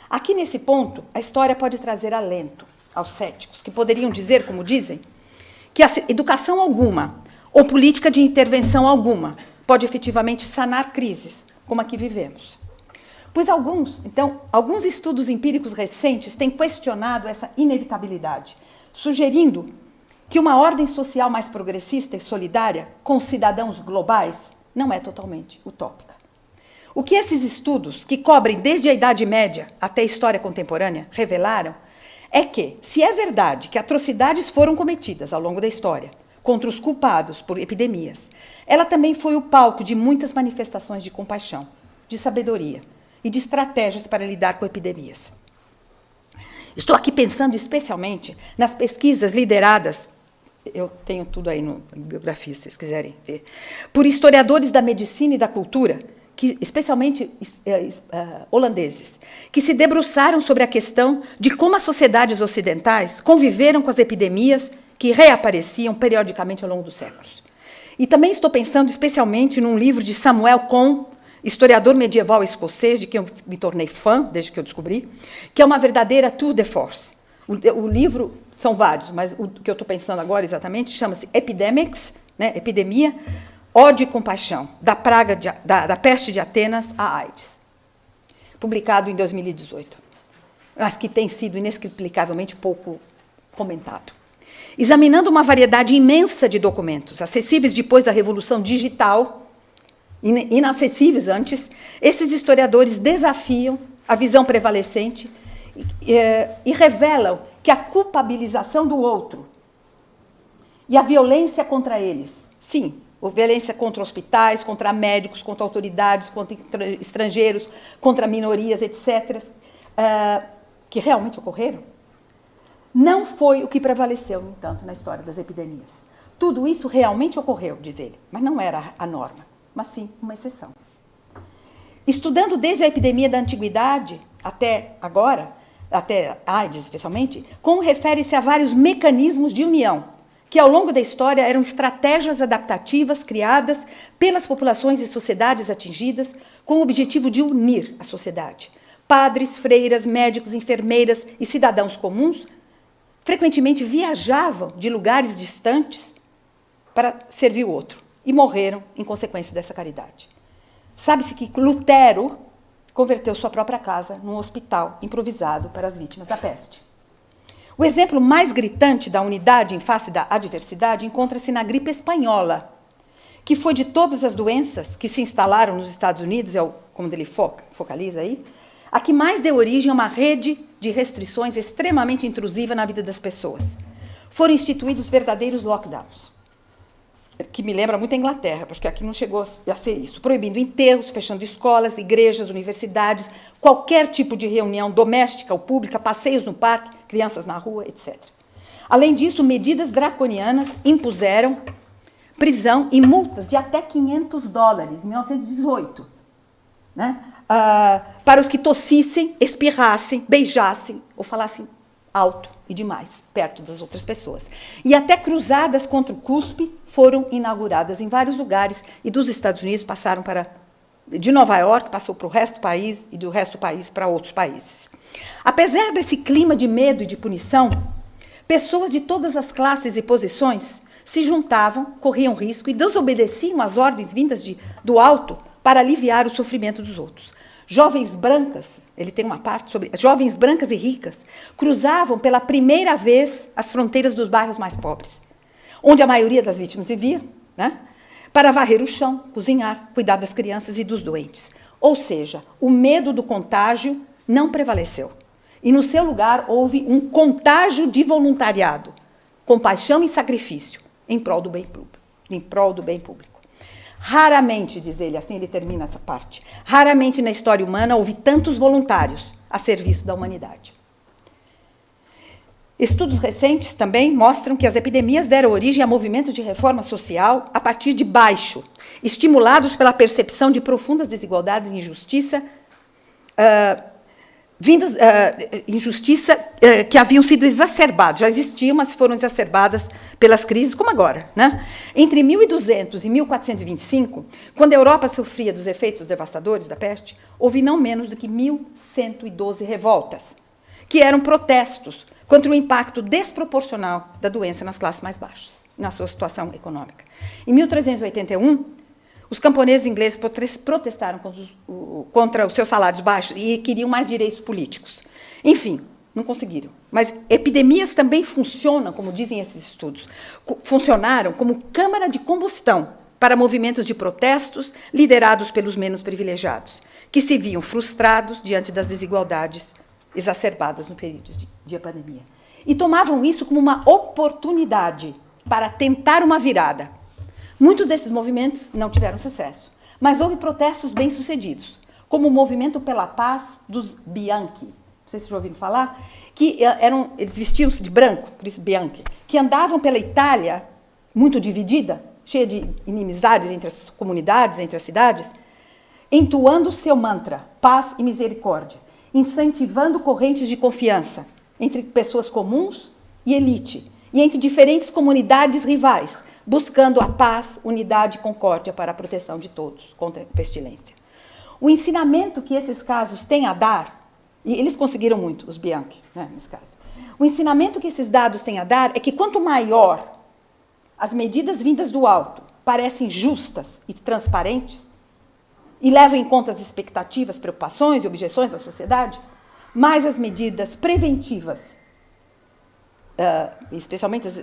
Aqui, nesse ponto, a história pode trazer alento aos céticos, que poderiam dizer, como dizem, que a educação alguma ou política de intervenção alguma pode efetivamente sanar crises, como a que vivemos. Pois alguns estudos empíricos recentes têm questionado essa inevitabilidade, sugerindo que uma ordem social mais progressista e solidária, com cidadãos globais, não é totalmente utópica. O que esses estudos, que cobrem desde a Idade Média até a história contemporânea, revelaram é que, se é verdade que atrocidades foram cometidas ao longo da história contra os culpados por epidemias, ela também foi o palco de muitas manifestações de compaixão, de sabedoria e de estratégias para lidar com epidemias. Estou aqui pensando especialmente nas pesquisas lideradas, eu tenho tudo aí na bibliografia, se vocês quiserem ver, por historiadores da medicina e da cultura, especialmente holandeses, que se debruçaram sobre a questão de como as sociedades ocidentais conviveram com as epidemias que reapareciam periodicamente ao longo dos séculos. E também estou pensando especialmente num livro de Samuel Kohn, historiador medieval escocês, de quem eu me tornei fã, desde que eu descobri, que é uma verdadeira tour de force. O livro, são vários, mas o que eu estou pensando agora exatamente chama-se Epidemics, né, Epidemia, Ódio e Compaixão, da peste de Atenas à AIDS, publicado em 2018, mas que tem sido inexplicavelmente pouco comentado. Examinando uma variedade imensa de documentos, acessíveis depois da Revolução Digital, inacessíveis antes, esses historiadores desafiam a visão prevalecente e revelam que a culpabilização do outro e a violência contra eles, sim, a violência contra hospitais, contra médicos, contra autoridades, contra estrangeiros, contra minorias, etc., que realmente ocorreram, não foi o que prevaleceu, no entanto, na história das epidemias. Tudo isso realmente ocorreu, diz ele, mas não era a norma, mas sim uma exceção. Estudando desde a epidemia da antiguidade até agora, até AIDS especialmente, como refere-se a vários mecanismos de união, que ao longo da história eram estratégias adaptativas criadas pelas populações e sociedades atingidas com o objetivo de unir a sociedade. Padres, freiras, médicos, enfermeiras e cidadãos comuns frequentemente viajavam de lugares distantes para servir o outro e morreram em consequência dessa caridade. Sabe-se que Lutero converteu sua própria casa num hospital improvisado para as vítimas da peste. O exemplo mais gritante da unidade em face da adversidade encontra-se na gripe espanhola, que foi de todas as doenças que se instalaram nos Estados Unidos, como ele focaliza aí, a que mais deu origem a uma rede de restrições extremamente intrusiva na vida das pessoas. Foram instituídos verdadeiros lockdowns, que me lembra muito a Inglaterra, porque aqui não chegou a ser isso, proibindo enterros, fechando escolas, igrejas, universidades, qualquer tipo de reunião doméstica ou pública, passeios no parque, crianças na rua, etc. Além disso, medidas draconianas impuseram prisão e multas de até $500, em 1918, né? Para os que tossissem, espirrassem, beijassem ou falassem alto e demais, perto das outras pessoas. E até cruzadas contra o cuspe foram inauguradas em vários lugares e dos Estados Unidos passaram de Nova York, passou para o resto do país e do resto do país para outros países. Apesar desse clima de medo e de punição, pessoas de todas as classes e posições se juntavam, corriam risco e desobedeciam às ordens vindas do alto para aliviar o sofrimento dos outros. Jovens brancas, ele tem uma parte sobre jovens brancas e ricas, cruzavam pela primeira vez as fronteiras dos bairros mais pobres, onde a maioria das vítimas vivia, né, para varrer o chão, cozinhar, cuidar das crianças e dos doentes. Ou seja, o medo do contágio não prevaleceu. E, no seu lugar, houve um contágio de voluntariado, compaixão e sacrifício, em prol do bem público. Raramente, diz ele, assim ele termina essa parte, raramente na história humana houve tantos voluntários a serviço da humanidade. Estudos recentes também mostram que as epidemias deram origem a movimentos de reforma social a partir de baixo, estimulados pela percepção de profundas desigualdades e injustiça, que haviam sido exacerbadas, já existiam, mas foram exacerbadas pelas crises, como agora, né? Entre 1200 e 1425, quando a Europa sofria dos efeitos devastadores da peste, houve não menos do que 1112 revoltas, que eram protestos contra o impacto desproporcional da doença nas classes mais baixas, na sua situação econômica. Em 1381, os camponeses ingleses protestaram contra os seus salários baixos e queriam mais direitos políticos. Enfim, não conseguiram. Mas epidemias também funcionam, como dizem esses estudos, funcionaram como câmara de combustão para movimentos de protestos liderados pelos menos privilegiados, que se viam frustrados diante das desigualdades exacerbadas no período de pandemia. E tomavam isso como uma oportunidade para tentar uma virada. Muitos desses movimentos não tiveram sucesso, mas houve protestos bem-sucedidos, como o movimento pela paz dos Bianchi, não sei se já ouviram falar, que eles vestiam-se de branco, por isso Bianchi, que andavam pela Itália, muito dividida, cheia de inimizades entre as comunidades, entre as cidades, entoando seu mantra, paz e misericórdia, incentivando correntes de confiança entre pessoas comuns e elite, e entre diferentes comunidades rivais, buscando a paz, unidade e concórdia para a proteção de todos contra a pestilência. O ensinamento que esses casos têm a dar, e eles conseguiram muito, os Bianchi, né, nesse caso. O ensinamento que esses dados têm a dar é que quanto maior as medidas vindas do alto parecem justas e transparentes, e levam em conta as expectativas, preocupações e objeções da sociedade, mais as medidas preventivas, especialmente as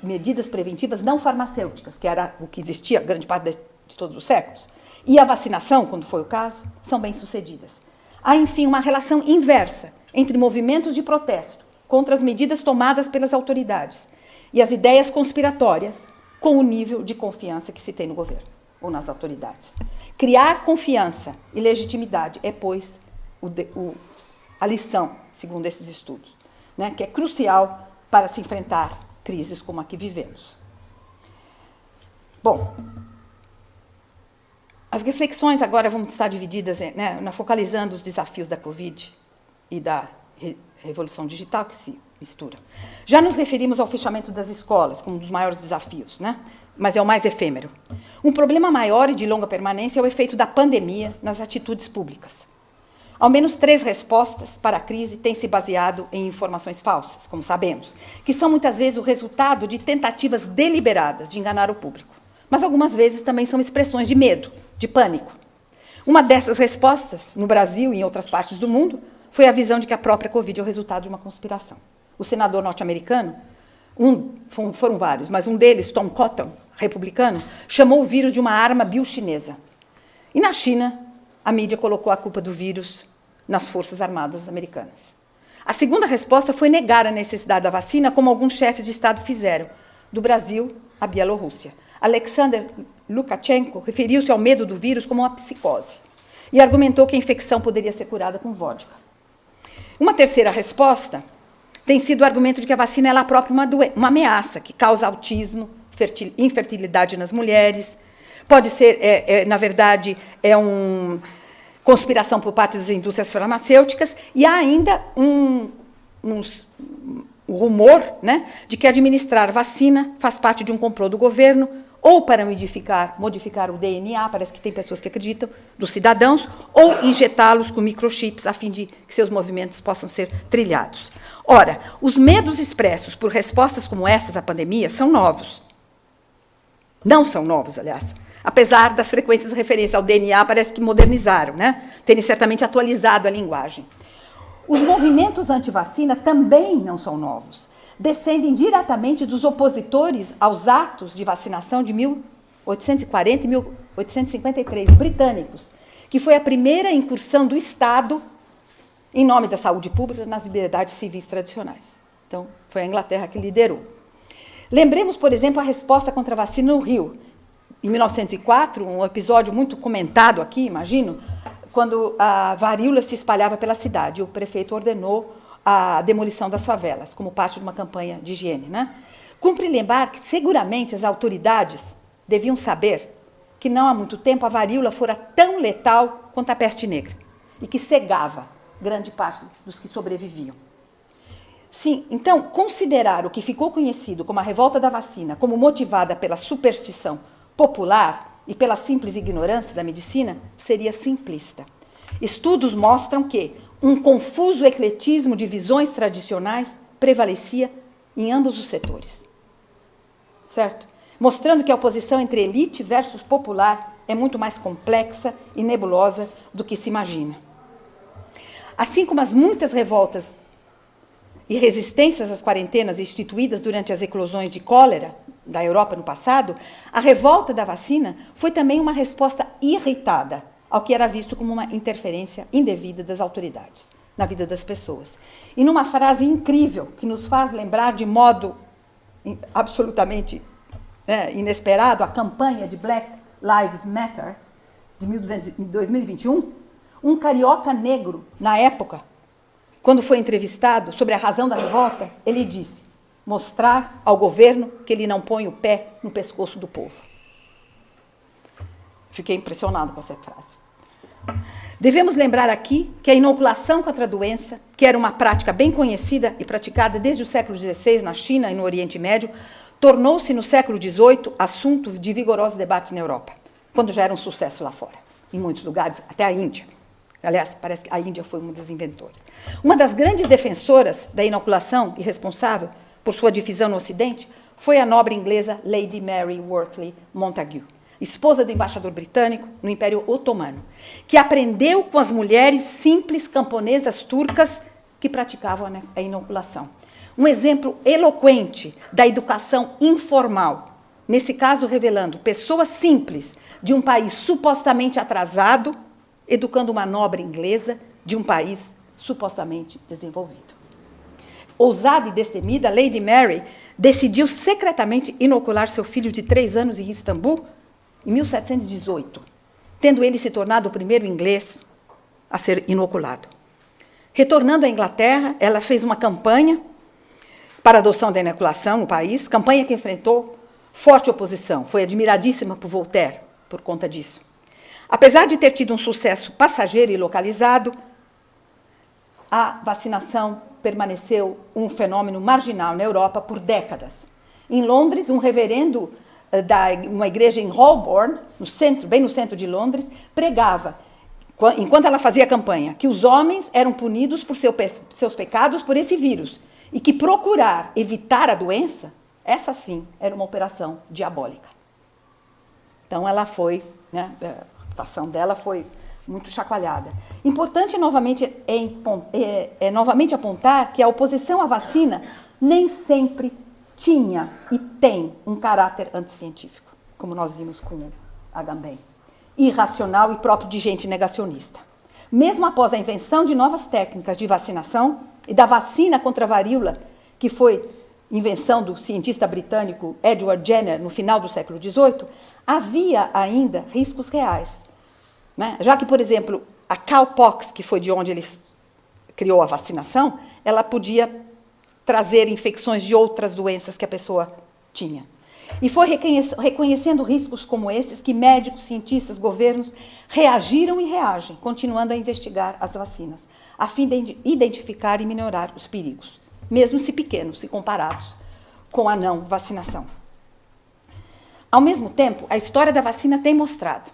medidas preventivas não farmacêuticas, que era o que existia grande parte de todos os séculos, e a vacinação, quando foi o caso, são bem-sucedidas. Há, enfim, uma relação inversa entre movimentos de protesto contra as medidas tomadas pelas autoridades e as ideias conspiratórias com o nível de confiança que se tem no governo ou nas autoridades. Criar confiança e legitimidade é, pois, a lição, segundo esses estudos, né, que é crucial para se enfrentar crises como a que vivemos. Bom, as reflexões agora vão estar divididas, né, focalizando os desafios da Covid e da revolução digital que se mistura. Já nos referimos ao fechamento das escolas como um dos maiores desafios, né? Mas é o mais efêmero. Um problema maior e de longa permanência é o efeito da pandemia nas atitudes públicas. Ao menos 3 respostas para a crise têm se baseado em informações falsas, como sabemos, que são muitas vezes o resultado de tentativas deliberadas de enganar o público, mas algumas vezes também são expressões de medo, de pânico. Uma dessas respostas, no Brasil e em outras partes do mundo, foi a visão de que a própria Covid é o resultado de uma conspiração. O senador norte-americano, foram vários, mas um deles, Tom Cotton, republicano, chamou o vírus de uma arma biochinesa. E na China, a mídia colocou a culpa do vírus nas Forças Armadas americanas. A segunda resposta foi negar a necessidade da vacina, como alguns chefes de Estado fizeram, do Brasil à Bielorrússia. Alexander Lukashenko referiu-se ao medo do vírus como uma psicose e argumentou que a infecção poderia ser curada com vodka. Uma terceira resposta tem sido o argumento de que a vacina é ela própria uma ameaça que causa autismo, infertilidade nas mulheres. Pode ser, na verdade, uma conspiração por parte das indústrias farmacêuticas, e há ainda um rumor, né, de que administrar vacina faz parte de um complô do governo, ou para modificar o DNA, parece que tem pessoas que acreditam, dos cidadãos, ou injetá-los com microchips, a fim de que seus movimentos possam ser trilhados. Ora, os medos expressos por respostas como essas à pandemia são novos. Não são novos, aliás. Apesar das frequências de referência ao DNA, parece que modernizaram, né? Terem certamente atualizado a linguagem. Os movimentos anti-vacina também não são novos. Descendem diretamente dos opositores aos atos de vacinação de 1840 e 1853, britânicos, que foi a primeira incursão do Estado em nome da saúde pública nas liberdades civis tradicionais. Então, foi a Inglaterra que liderou. Lembremos, por exemplo, a resposta contra a vacina no Rio. Em 1904, um episódio muito comentado aqui, imagino, quando a varíola se espalhava pela cidade. O prefeito ordenou a demolição das favelas, como parte de uma campanha de higiene, né? Cumpre lembrar que, seguramente, as autoridades deviam saber que, não há muito tempo, a varíola fora tão letal quanto a peste negra e que cegava grande parte dos que sobreviviam. Sim, então, considerar o que ficou conhecido como a revolta da vacina como motivada pela superstição popular e pela simples ignorância da medicina seria simplista. Estudos mostram que um confuso ecletismo de visões tradicionais prevalecia em ambos os setores. Certo? Mostrando que a oposição entre elite versus popular é muito mais complexa e nebulosa do que se imagina. Assim como as muitas revoltas e resistências às quarentenas instituídas durante as eclosões de cólera da Europa no passado, a revolta da vacina foi também uma resposta irritada ao que era visto como uma interferência indevida das autoridades na vida das pessoas. E numa frase incrível, que nos faz lembrar de modo absolutamente inesperado a campanha de Black Lives Matter de 2021, um carioca negro, na época, quando foi entrevistado sobre a razão da revolta, ele disse: mostrar ao governo que ele não põe o pé no pescoço do povo. Fiquei impressionado com essa frase. Devemos lembrar aqui que a inoculação contra a doença, que era uma prática bem conhecida e praticada desde o século XVI na China e no Oriente Médio, tornou-se no século XVIII assunto de vigorosos debates na Europa, quando já era um sucesso lá fora. em muitos lugares, até a Índia. Aliás, parece que a Índia foi uma das inventoras. Uma das grandes defensoras da inoculação e responsável por sua difusão no Ocidente foi a nobre inglesa Lady Mary Wortley Montagu, esposa do embaixador britânico no Império Otomano, que aprendeu com as mulheres simples camponesas turcas que praticavam a inoculação. Um exemplo eloquente da educação informal, nesse caso revelando pessoas simples de um país supostamente atrasado, educando uma nobre inglesa de um país supostamente desenvolvido. Ousada e destemida, Lady Mary decidiu secretamente inocular seu filho de 3 anos em Istambul, em 1718, tendo ele se tornado o primeiro inglês a ser inoculado. Retornando à Inglaterra, ela fez uma campanha para a adoção da inoculação no país, campanha que enfrentou forte oposição. Foi admiradíssima por Voltaire por conta disso. Apesar de ter tido um sucesso passageiro e localizado, a vacinação permaneceu um fenômeno marginal na Europa por décadas. Em Londres, um reverendo uma igreja em Holborn, no centro, bem no centro de Londres, pregava, enquanto ela fazia a campanha, que os homens eram punidos por seus pecados por esse vírus e que procurar evitar a doença, essa sim era uma operação diabólica. Então ela foi, né, a ação dela foi muito chacoalhada. Importante novamente novamente apontar que a oposição à vacina nem sempre tinha e tem um caráter anticientífico, como nós vimos com o Agamben, irracional e próprio de gente negacionista. Mesmo após a invenção de novas técnicas de vacinação e da vacina contra a varíola, que foi invenção do cientista britânico Edward Jenner no final do século XVIII, havia ainda riscos reais. Né? Já que, por exemplo, a cowpox, que foi de onde ele criou a vacinação, ela podia trazer infecções de outras doenças que a pessoa tinha. E foi reconhecendo riscos como esses que médicos, cientistas, governos reagiram e reagem, continuando a investigar as vacinas, a fim de identificar e minorar os perigos, mesmo se pequenos, se comparados com a não vacinação. Ao mesmo tempo, a história da vacina tem mostrado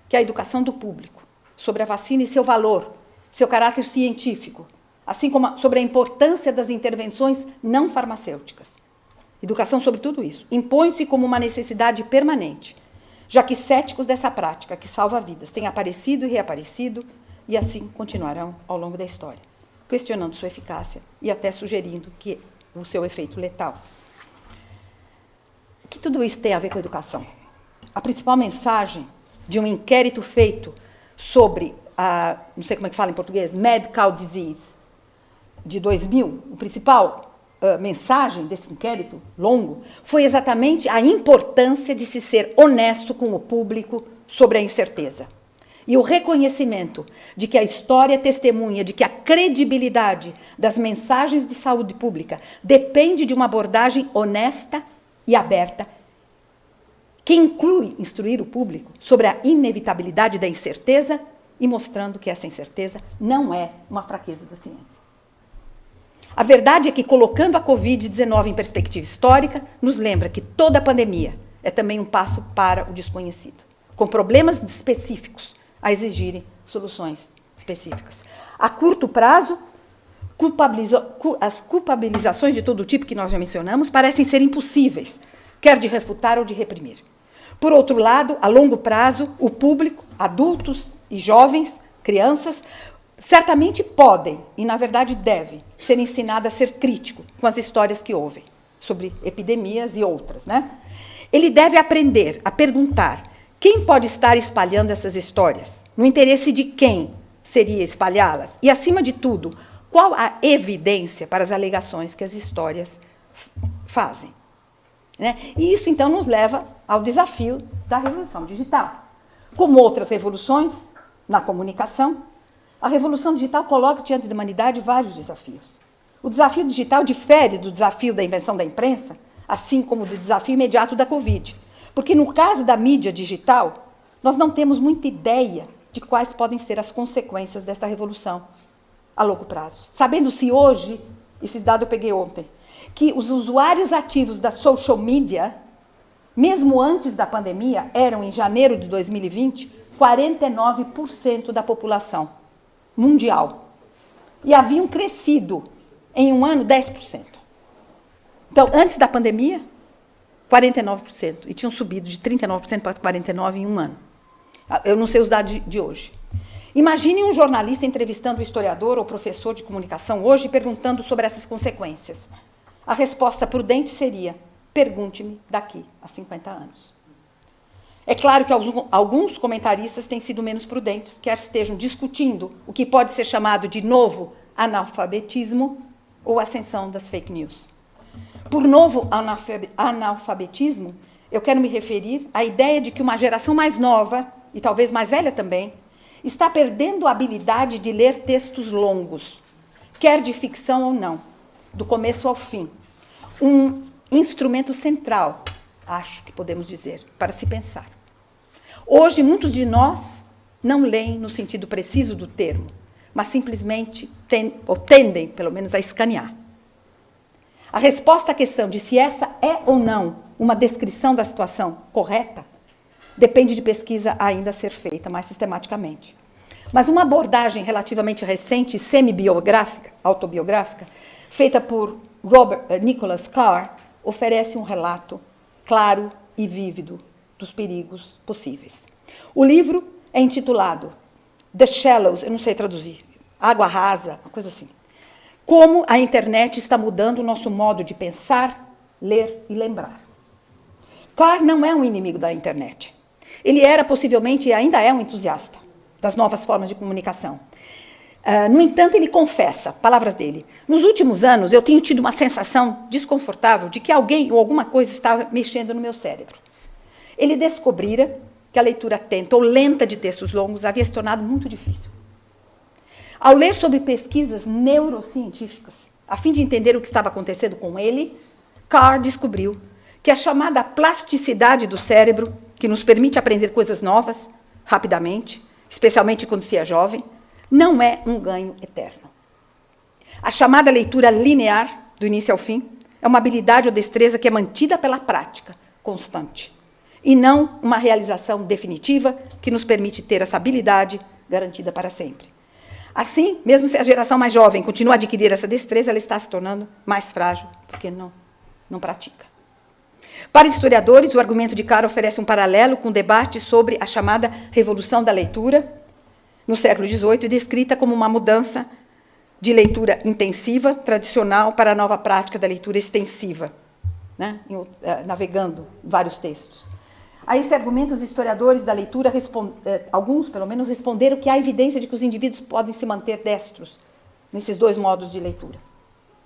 que a educação do público sobre a vacina e seu valor, seu caráter científico, assim como sobre a importância das intervenções não farmacêuticas, educação sobre tudo isso, impõe-se como uma necessidade permanente, já que céticos dessa prática que salva vidas têm aparecido e reaparecido e assim continuarão ao longo da história, questionando sua eficácia e até sugerindo que o seu efeito letal. O que tudo isso tem a ver com a educação? A principal mensagem de um inquérito feito sobre a, não sei como é que fala em português, Mad Cow Disease, de 2000, a principal mensagem desse inquérito longo foi exatamente a importância de se ser honesto com o público sobre a incerteza. E o reconhecimento de que a história testemunha de que a credibilidade das mensagens de saúde pública depende de uma abordagem honesta e aberta, que inclui instruir o público sobre a inevitabilidade da incerteza e mostrando que essa incerteza não é uma fraqueza da ciência. A verdade é que, colocando a Covid-19 em perspectiva histórica, nos lembra que toda pandemia é também um passo para o desconhecido, com problemas específicos a exigirem soluções específicas. A curto prazo, as culpabilizações de todo tipo que nós já mencionamos parecem ser impossíveis, quer de refutar ou de reprimir. Por outro lado, a longo prazo, o público, adultos e jovens, crianças, certamente podem, e na verdade devem, ser ensinados a ser crítico com as histórias que ouvem, sobre epidemias e outras. Né? Ele deve aprender a perguntar quem pode estar espalhando essas histórias, no interesse de quem seria espalhá-las, e, acima de tudo, qual a evidência para as alegações que as histórias fazem. Né? E isso, então, nos leva ao desafio da revolução digital. Como outras revoluções na comunicação, a revolução digital coloca diante da humanidade vários desafios. O desafio digital difere do desafio da invenção da imprensa, assim como do desafio imediato da Covid. Porque, no caso da mídia digital, nós não temos muita ideia de quais podem ser as consequências desta revolução a longo prazo. Sabendo-se hoje, esse dado eu peguei ontem, que os usuários ativos da social media, mesmo antes da pandemia, eram, em janeiro de 2020, 49% da população mundial. E haviam crescido em um ano 10%. Então, antes da pandemia, 49%. E tinham subido de 39% para 49% em um ano. Eu não sei os dados de hoje. Imagine um jornalista entrevistando um historiador ou professor de comunicação hoje e perguntando sobre essas consequências. A resposta prudente seria: pergunte-me daqui a 50 anos. É claro que alguns comentaristas têm sido menos prudentes, quer estejam discutindo o que pode ser chamado de novo analfabetismo ou ascensão das fake news. Por novo analfabetismo, eu quero me referir à ideia de que uma geração mais nova, e talvez mais velha também, está perdendo a habilidade de ler textos longos, quer de ficção ou não, do começo ao fim. Um instrumento central, acho que podemos dizer, para se pensar. Hoje, muitos de nós não leem no sentido preciso do termo, mas simplesmente tendem, pelo menos, a escanear. A resposta à questão de se essa é ou não uma descrição da situação correta depende de pesquisa ainda a ser feita mais sistematicamente. Mas uma abordagem relativamente recente, semi-biográfica, autobiográfica, feita por Nicholas Carr, oferece um relato claro e vívido dos perigos possíveis. O livro é intitulado The Shallows, eu não sei traduzir, Água Rasa, uma coisa assim. Como a internet está mudando o nosso modo de pensar, ler e lembrar. Carr não é um inimigo da internet. Ele era, possivelmente, e ainda é um entusiasta das novas formas de comunicação. No entanto, ele confessa, palavras dele, nos últimos anos eu tenho tido uma sensação desconfortável de que alguém ou alguma coisa estava mexendo no meu cérebro. Ele descobrira que a leitura atenta ou lenta de textos longos havia se tornado muito difícil. Ao ler sobre pesquisas neurocientíficas, a fim de entender o que estava acontecendo com ele, Carr descobriu que a chamada plasticidade do cérebro, que nos permite aprender coisas novas, rapidamente, especialmente quando se é jovem, não é um ganho eterno. A chamada leitura linear, do início ao fim, é uma habilidade ou destreza que é mantida pela prática constante, e não uma realização definitiva que nos permite ter essa habilidade garantida para sempre. Assim, mesmo se a geração mais jovem continua a adquirir essa destreza, ela está se tornando mais frágil, porque não pratica. Para historiadores, o argumento de Carr oferece um paralelo com o debate sobre a chamada Revolução da Leitura, no século XVIII, descrita como uma mudança de leitura intensiva, tradicional, para a nova prática da leitura extensiva, né? Navegando vários textos. A esse argumento, os historiadores da leitura, alguns, pelo menos, responderam que há evidência de que os indivíduos podem se manter destros nesses dois modos de leitura,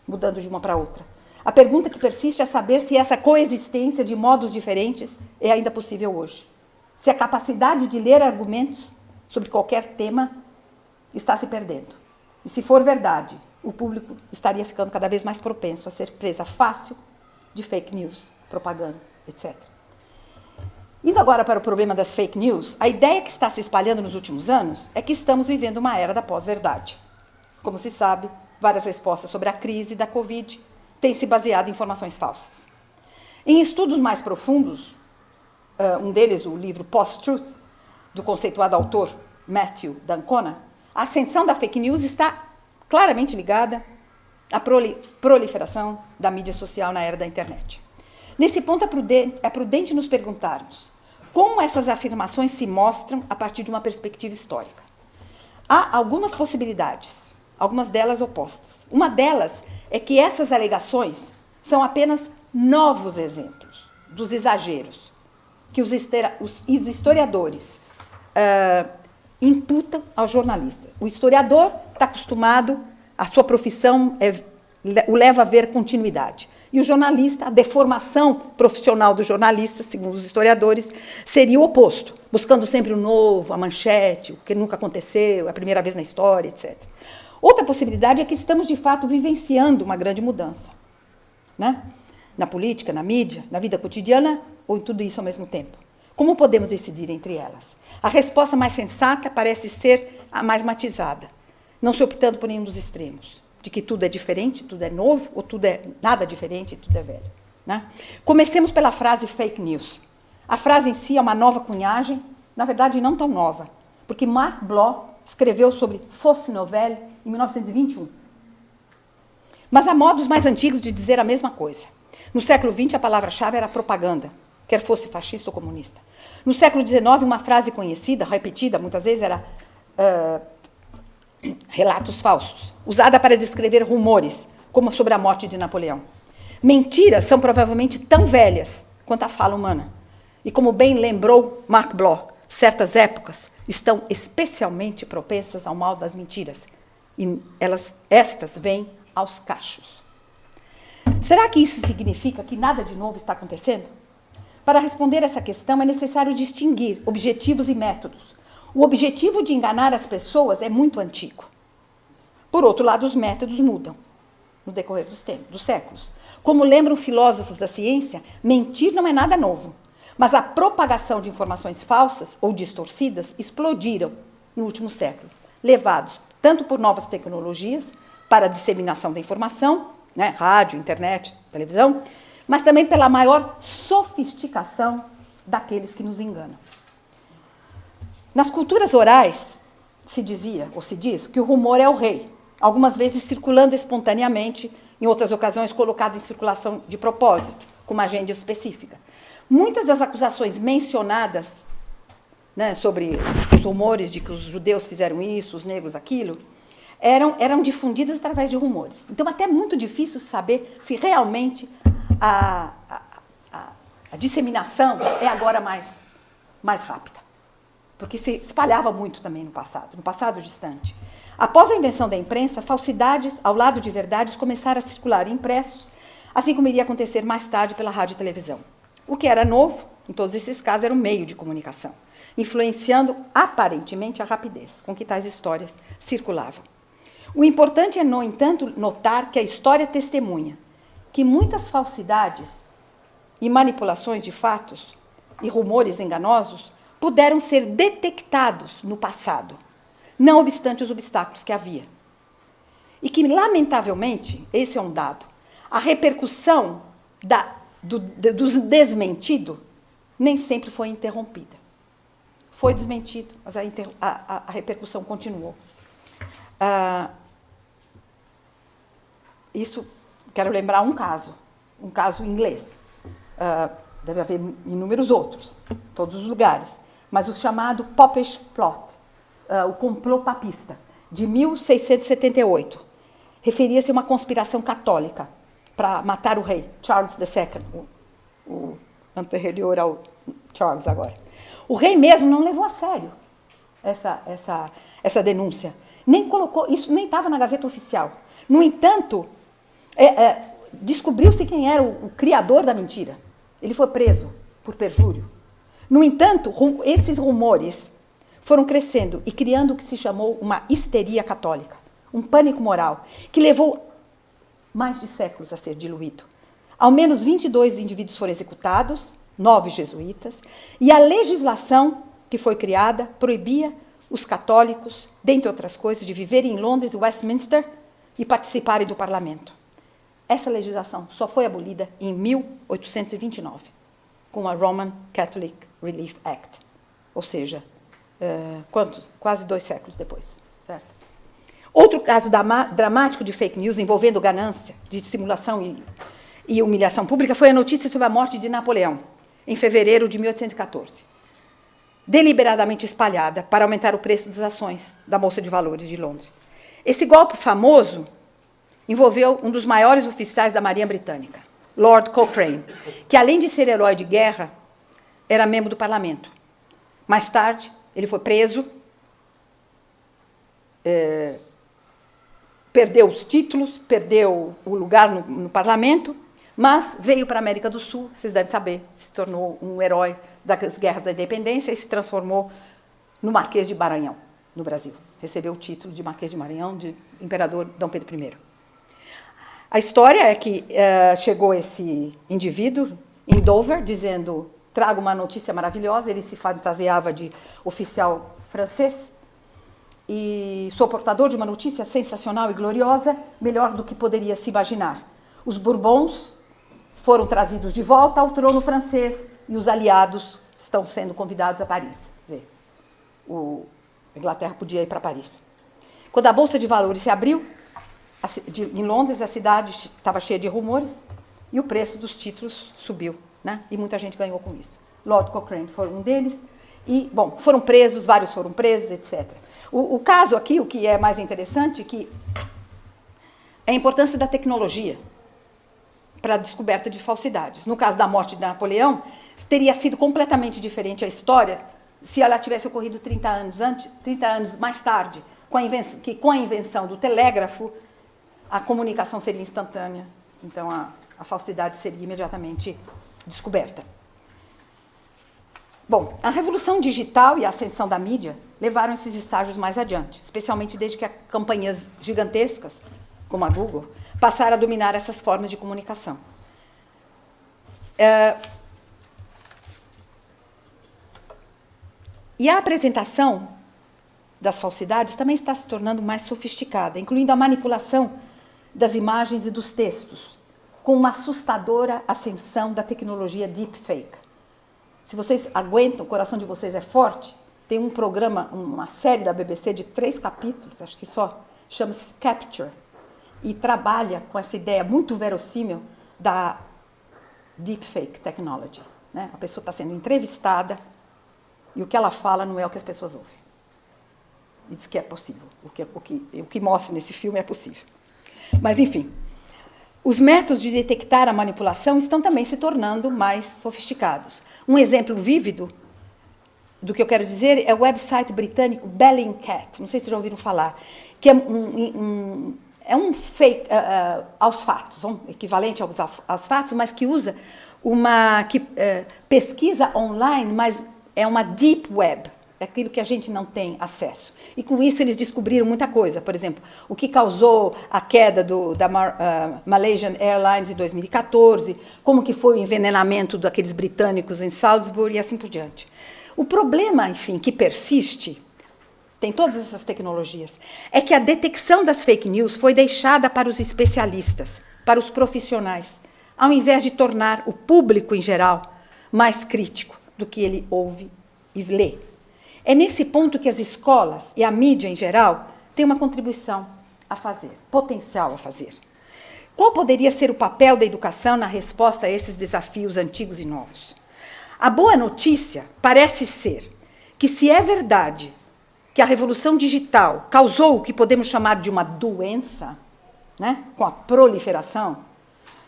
mudando de uma para outra. A pergunta que persiste é saber se essa coexistência de modos diferentes é ainda possível hoje. Se a capacidade de ler argumentos sobre qualquer tema está se perdendo. E se for verdade, o público estaria ficando cada vez mais propenso a ser presa fácil de fake news, propaganda, etc. Indo agora para o problema das fake news, a ideia que está se espalhando nos últimos anos é que estamos vivendo uma era da pós-verdade. Como se sabe, várias respostas sobre a crise da Covid têm se baseado em informações falsas. Em estudos mais profundos, um deles, o livro Post-Truth, do conceituado autor Matthew D'Ancona, a ascensão da fake news está claramente ligada à proliferação da mídia social na era da internet. Nesse ponto, é prudente nos perguntarmos como essas afirmações se mostram a partir de uma perspectiva histórica. Há algumas possibilidades, algumas delas opostas. Uma delas é que essas alegações são apenas novos exemplos dos exageros que os historiadores imputam ao jornalista. O historiador está acostumado, a sua profissão o leva a ver continuidade. E o jornalista, a deformação profissional do jornalista, segundo os historiadores, seria o oposto, buscando sempre o novo, a manchete, o que nunca aconteceu, a primeira vez na história, etc. Outra possibilidade é que estamos, de fato, vivenciando uma grande mudança, né? Na política, na mídia, na vida cotidiana, ou em tudo isso ao mesmo tempo. Como podemos decidir entre elas? A resposta mais sensata parece ser a mais matizada, não se optando por nenhum dos extremos, de que tudo é diferente, tudo é novo, ou tudo é nada diferente e tudo é velho, né? Comecemos pela frase fake news. A frase em si é uma nova cunhagem na verdade não tão nova, porque Marc Bloch escreveu sobre Fausse Nouvelle em 1921. Mas há modos mais antigos de dizer a mesma coisa. No século XX, a palavra-chave era propaganda, quer fosse fascista ou comunista. No século XIX, uma frase conhecida, repetida muitas vezes, era relatos falsos, usada para descrever rumores, como sobre a morte de Napoleão. Mentiras são provavelmente tão velhas quanto a fala humana. E como bem lembrou Marc Bloch, certas épocas estão especialmente propensas ao mal das mentiras. E estas vêm aos cachos. Será que isso significa que nada de novo está acontecendo? Para responder essa questão, é necessário distinguir objetivos e métodos. O objetivo de enganar as pessoas é muito antigo. Por outro lado, os métodos mudam no decorrer dos séculos. Como lembram filósofos da ciência, mentir não é nada novo. Mas a propagação de informações falsas ou distorcidas explodiram no último século, levados tanto por novas tecnologias para a disseminação da informação, né, rádio, internet, televisão, mas também pela maior sofisticação daqueles que nos enganam. Nas culturas orais, se dizia, ou se diz, que o rumor é o rei, algumas vezes circulando espontaneamente, em outras ocasiões colocado em circulação de propósito, com uma agenda específica. Muitas das acusações mencionadas, né, sobre os rumores de que os judeus fizeram isso, os negros aquilo, eram difundidas através de rumores. Então, até é muito difícil saber se realmente a disseminação é agora mais rápida. Porque se espalhava muito também no passado distante. Após a invenção da imprensa, falsidades, ao lado de verdades, começaram a circular impressos, assim como iria acontecer mais tarde pela rádio e televisão. O que era novo, em todos esses casos, era um meio de comunicação, influenciando aparentemente a rapidez com que tais histórias circulavam. O importante é, no entanto, notar que a história testemunha que muitas falsidades e manipulações de fatos e rumores enganosos puderam ser detectados no passado, não obstante os obstáculos que havia. E que, lamentavelmente, esse é um dado, a repercussão do desmentido nem sempre foi interrompida. Foi desmentido, mas a repercussão continuou. Isso, quero lembrar um caso inglês. Deve haver inúmeros outros, em todos os lugares. Mas o chamado Popish Plot, o complô papista, de 1678, referia-se a uma conspiração católica para matar o rei, Charles II, o anterior ao Charles agora. O rei mesmo não levou a sério essa denúncia. Nem colocou, isso nem estava na Gazeta Oficial. No entanto, descobriu-se quem era o criador da mentira. Ele foi preso por perjúrio. No entanto, esses rumores foram crescendo e criando o que se chamou uma histeria católica, um pânico moral, que levou mais de séculos a ser diluído. Ao menos 22 indivíduos foram executados, 9 jesuítas, e a legislação que foi criada proibia os católicos, dentre outras coisas, de viverem em Londres e Westminster e participarem do parlamento. Essa legislação só foi abolida em 1829, com a Roman Catholic Relief Act, ou seja, quase 2 séculos depois. Certo? Outro caso dramático de fake news envolvendo ganância, dissimulação e humilhação pública foi a notícia sobre a morte de Napoleão, em fevereiro de 1814, deliberadamente espalhada para aumentar o preço das ações da Bolsa de Valores de Londres. Esse golpe famoso envolveu um dos maiores oficiais da Marinha Britânica, Lord Cochrane, que, além de ser herói de guerra, era membro do parlamento. Mais tarde, ele foi preso, perdeu os títulos, perdeu o lugar no parlamento, mas veio para a América do Sul, vocês devem saber, se tornou um herói das guerras da independência e se transformou no Marquês de Maranhão, no Brasil. Recebeu o título de Marquês de Maranhão, de Imperador Dom Pedro I. A história é que chegou esse indivíduo em Dover, dizendo, trago uma notícia maravilhosa, ele se fantasiava de oficial francês, e sou portador de uma notícia sensacional e gloriosa, melhor do que poderia se imaginar. Os Bourbons foram trazidos de volta ao trono francês e os aliados estão sendo convidados a Paris. Quer dizer, a Inglaterra podia ir para Paris. Quando a Bolsa de Valores se abriu, em Londres, a cidade estava cheia de rumores e o preço dos títulos subiu, né? E muita gente ganhou com isso. Lord Cochrane foi um deles e, bom, foram presos, vários foram presos, etc. O caso aqui, o que é mais interessante, é a importância da tecnologia para a descoberta de falsidades. No caso da morte de Napoleão, teria sido completamente diferente a história se ela tivesse ocorrido 30 anos mais tarde, com a invenção do telégrafo, a comunicação seria instantânea, então a falsidade seria imediatamente descoberta. Bom, a revolução digital e a ascensão da mídia levaram esses estágios mais adiante, especialmente desde que companhias gigantescas, como a Google, passaram a dominar essas formas de comunicação. E a apresentação das falsidades também está se tornando mais sofisticada, incluindo a manipulação das imagens e dos textos, com uma assustadora ascensão da tecnologia deepfake. Se vocês aguentam, o coração de vocês é forte, tem um programa, uma série da BBC de 3 capítulos, acho que só, chama-se Capture, e trabalha com essa ideia muito verossímil da deepfake technology, né? A pessoa está sendo entrevistada e o que ela fala não é o que as pessoas ouvem. E diz que é possível. O que mostra nesse filme é possível. Mas, enfim, os métodos de detectar a manipulação estão também se tornando mais sofisticados. Um exemplo vívido do que eu quero dizer é o website britânico Bellingcat, não sei se já ouviram falar, que é um fake aos fatos, um equivalente aos fatos, mas que usa pesquisa online, mas é uma deep web, é aquilo que a gente não tem acesso. E com isso eles descobriram muita coisa. Por exemplo, o que causou a queda da Malaysian Airlines em 2014, como que foi o envenenamento daqueles britânicos em Salisbury e assim por diante. O problema, enfim, que persiste, tem todas essas tecnologias, é que a detecção das fake news foi deixada para os especialistas, para os profissionais, ao invés de tornar o público em geral mais crítico do que ele ouve e lê. É nesse ponto que as escolas e a mídia em geral têm uma contribuição a fazer, potencial a fazer. Qual poderia ser o papel da educação na resposta a esses desafios antigos e novos? A boa notícia parece ser que, se é verdade que a revolução digital causou o que podemos chamar de uma doença, né, com a proliferação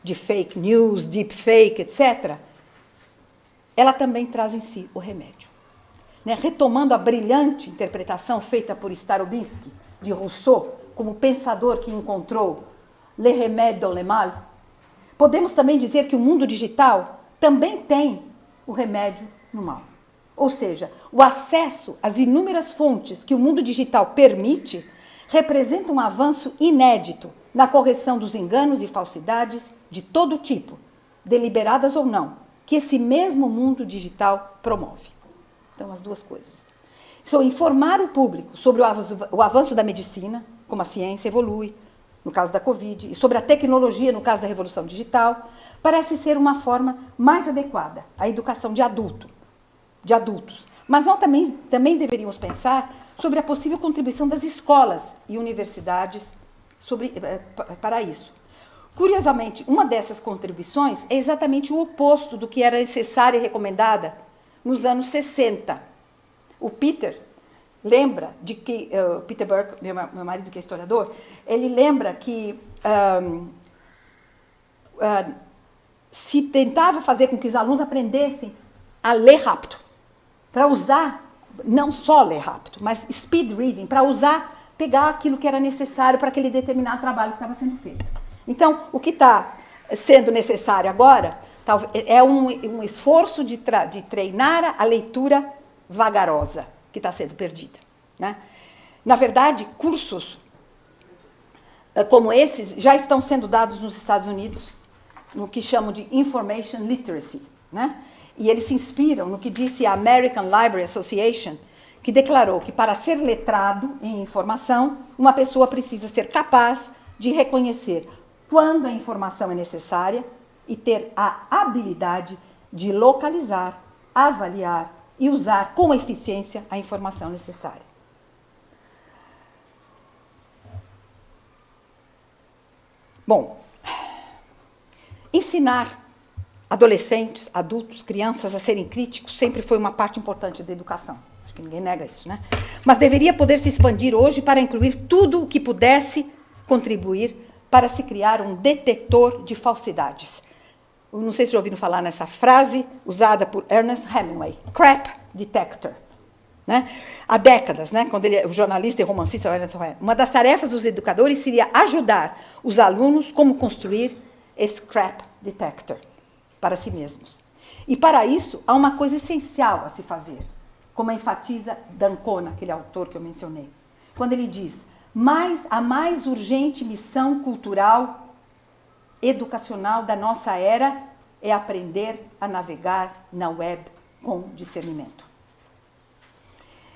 de fake news, deepfake, etc., ela também traz em si o remédio. Retomando a brilhante interpretação feita por Starobinsky, de Rousseau, como pensador que encontrou le remède dans le mal, podemos também dizer que o mundo digital também tem o remédio no mal. Ou seja, o acesso às inúmeras fontes que o mundo digital permite representa um avanço inédito na correção dos enganos e falsidades de todo tipo, deliberadas ou não, que esse mesmo mundo digital promove. Então, as duas coisas. Informar o público sobre o avanço da medicina, como a ciência evolui, no caso da Covid, e sobre a tecnologia, no caso da revolução digital, parece ser uma forma mais adequada à educação de adultos. Mas nós também deveríamos pensar sobre a possível contribuição das escolas e universidades para isso. Curiosamente, uma dessas contribuições é exatamente o oposto do que era necessária e recomendada nos anos 60. O Peter lembra de que, Peter Burke, meu marido que é historiador, ele lembra que se tentava fazer com que os alunos aprendessem a ler rápido, para usar, não só ler rápido, mas speed reading, para pegar aquilo que era necessário para aquele determinado trabalho que estava sendo feito. Então, o que está sendo necessário agora é um esforço de treinar a leitura vagarosa, que está sendo perdida, né? Na verdade, cursos como esses já estão sendo dados nos Estados Unidos, no que chamam de Information Literacy, né? E eles se inspiram no que disse a American Library Association, que declarou que, para ser letrado em informação, uma pessoa precisa ser capaz de reconhecer quando a informação é necessária e ter a habilidade de localizar, avaliar e usar com eficiência a informação necessária. Bom, ensinar adolescentes, adultos, crianças a serem críticos sempre foi uma parte importante da educação. Acho que ninguém nega isso, né? Mas deveria poder se expandir hoje para incluir tudo o que pudesse contribuir para se criar um detector de falsidades. Eu não sei se já ouviram falar nessa frase usada por Ernest Hemingway, crap detector. Né? Há décadas, né, quando o jornalista e romancista Ernest Hemingway, uma das tarefas dos educadores seria ajudar os alunos como construir esse crap detector para si mesmos. E para isso há uma coisa essencial a se fazer, como enfatiza d'Ancona, aquele autor que eu mencionei, quando ele diz: a mais urgente missão cultural, educacional da nossa era é aprender a navegar na web com discernimento.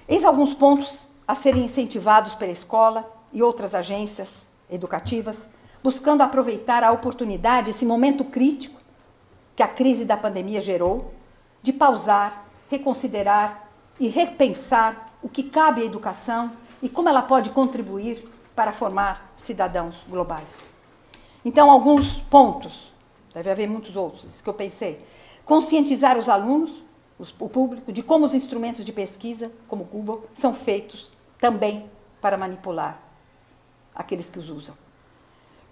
Eis alguns pontos a serem incentivados pela escola e outras agências educativas, buscando aproveitar a oportunidade, esse momento crítico que a crise da pandemia gerou, de pausar, reconsiderar e repensar o que cabe à educação e como ela pode contribuir para formar cidadãos globais. Então, alguns pontos, deve haver muitos outros, isso que eu pensei. Conscientizar os alunos, o público, de como os instrumentos de pesquisa, como o Google, são feitos também para manipular aqueles que os usam.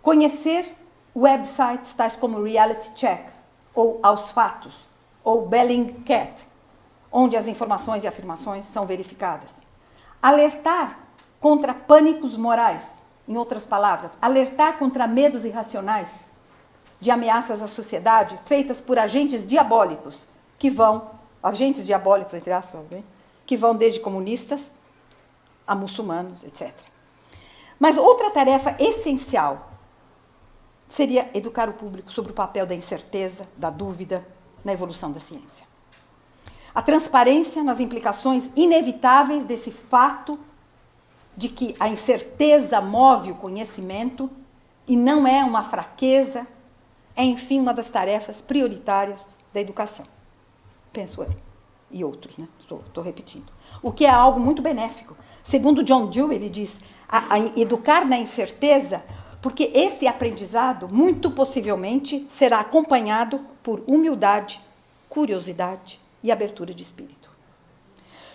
Conhecer websites tais como Reality Check, ou Aos Fatos, ou Bellingcat, onde as informações e afirmações são verificadas. Alertar contra pânicos morais, em outras palavras, alertar contra medos irracionais de ameaças à sociedade feitas por agentes diabólicos, entre aspas, que vão desde comunistas a muçulmanos, etc. Mas outra tarefa essencial seria educar o público sobre o papel da incerteza, da dúvida, na evolução da ciência. A transparência nas implicações inevitáveis desse fato de que a incerteza move o conhecimento e não é uma fraqueza, é, enfim, uma das tarefas prioritárias da educação. Penso eu. E outros, né? Estou repetindo. O que é algo muito benéfico. Segundo John Dewey, ele diz, a educar na incerteza, porque esse aprendizado, muito possivelmente, será acompanhado por humildade, curiosidade e abertura de espírito.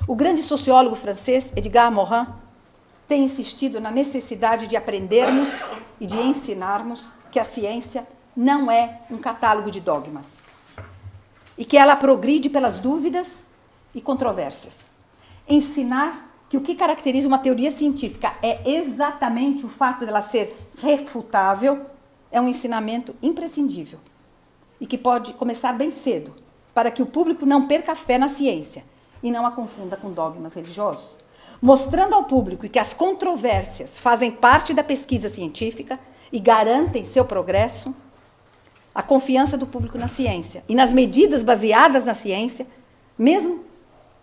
O grande sociólogo francês, Edgar Morin, tem insistido na necessidade de aprendermos e de ensinarmos que a ciência não é um catálogo de dogmas e que ela progride pelas dúvidas e controvérsias. Ensinar que o que caracteriza uma teoria científica é exatamente o fato dela ser refutável é um ensinamento imprescindível e que pode começar bem cedo, para que o público não perca a fé na ciência e não a confunda com dogmas religiosos. Mostrando ao público que as controvérsias fazem parte da pesquisa científica e garantem seu progresso, a confiança do público na ciência e nas medidas baseadas na ciência, mesmo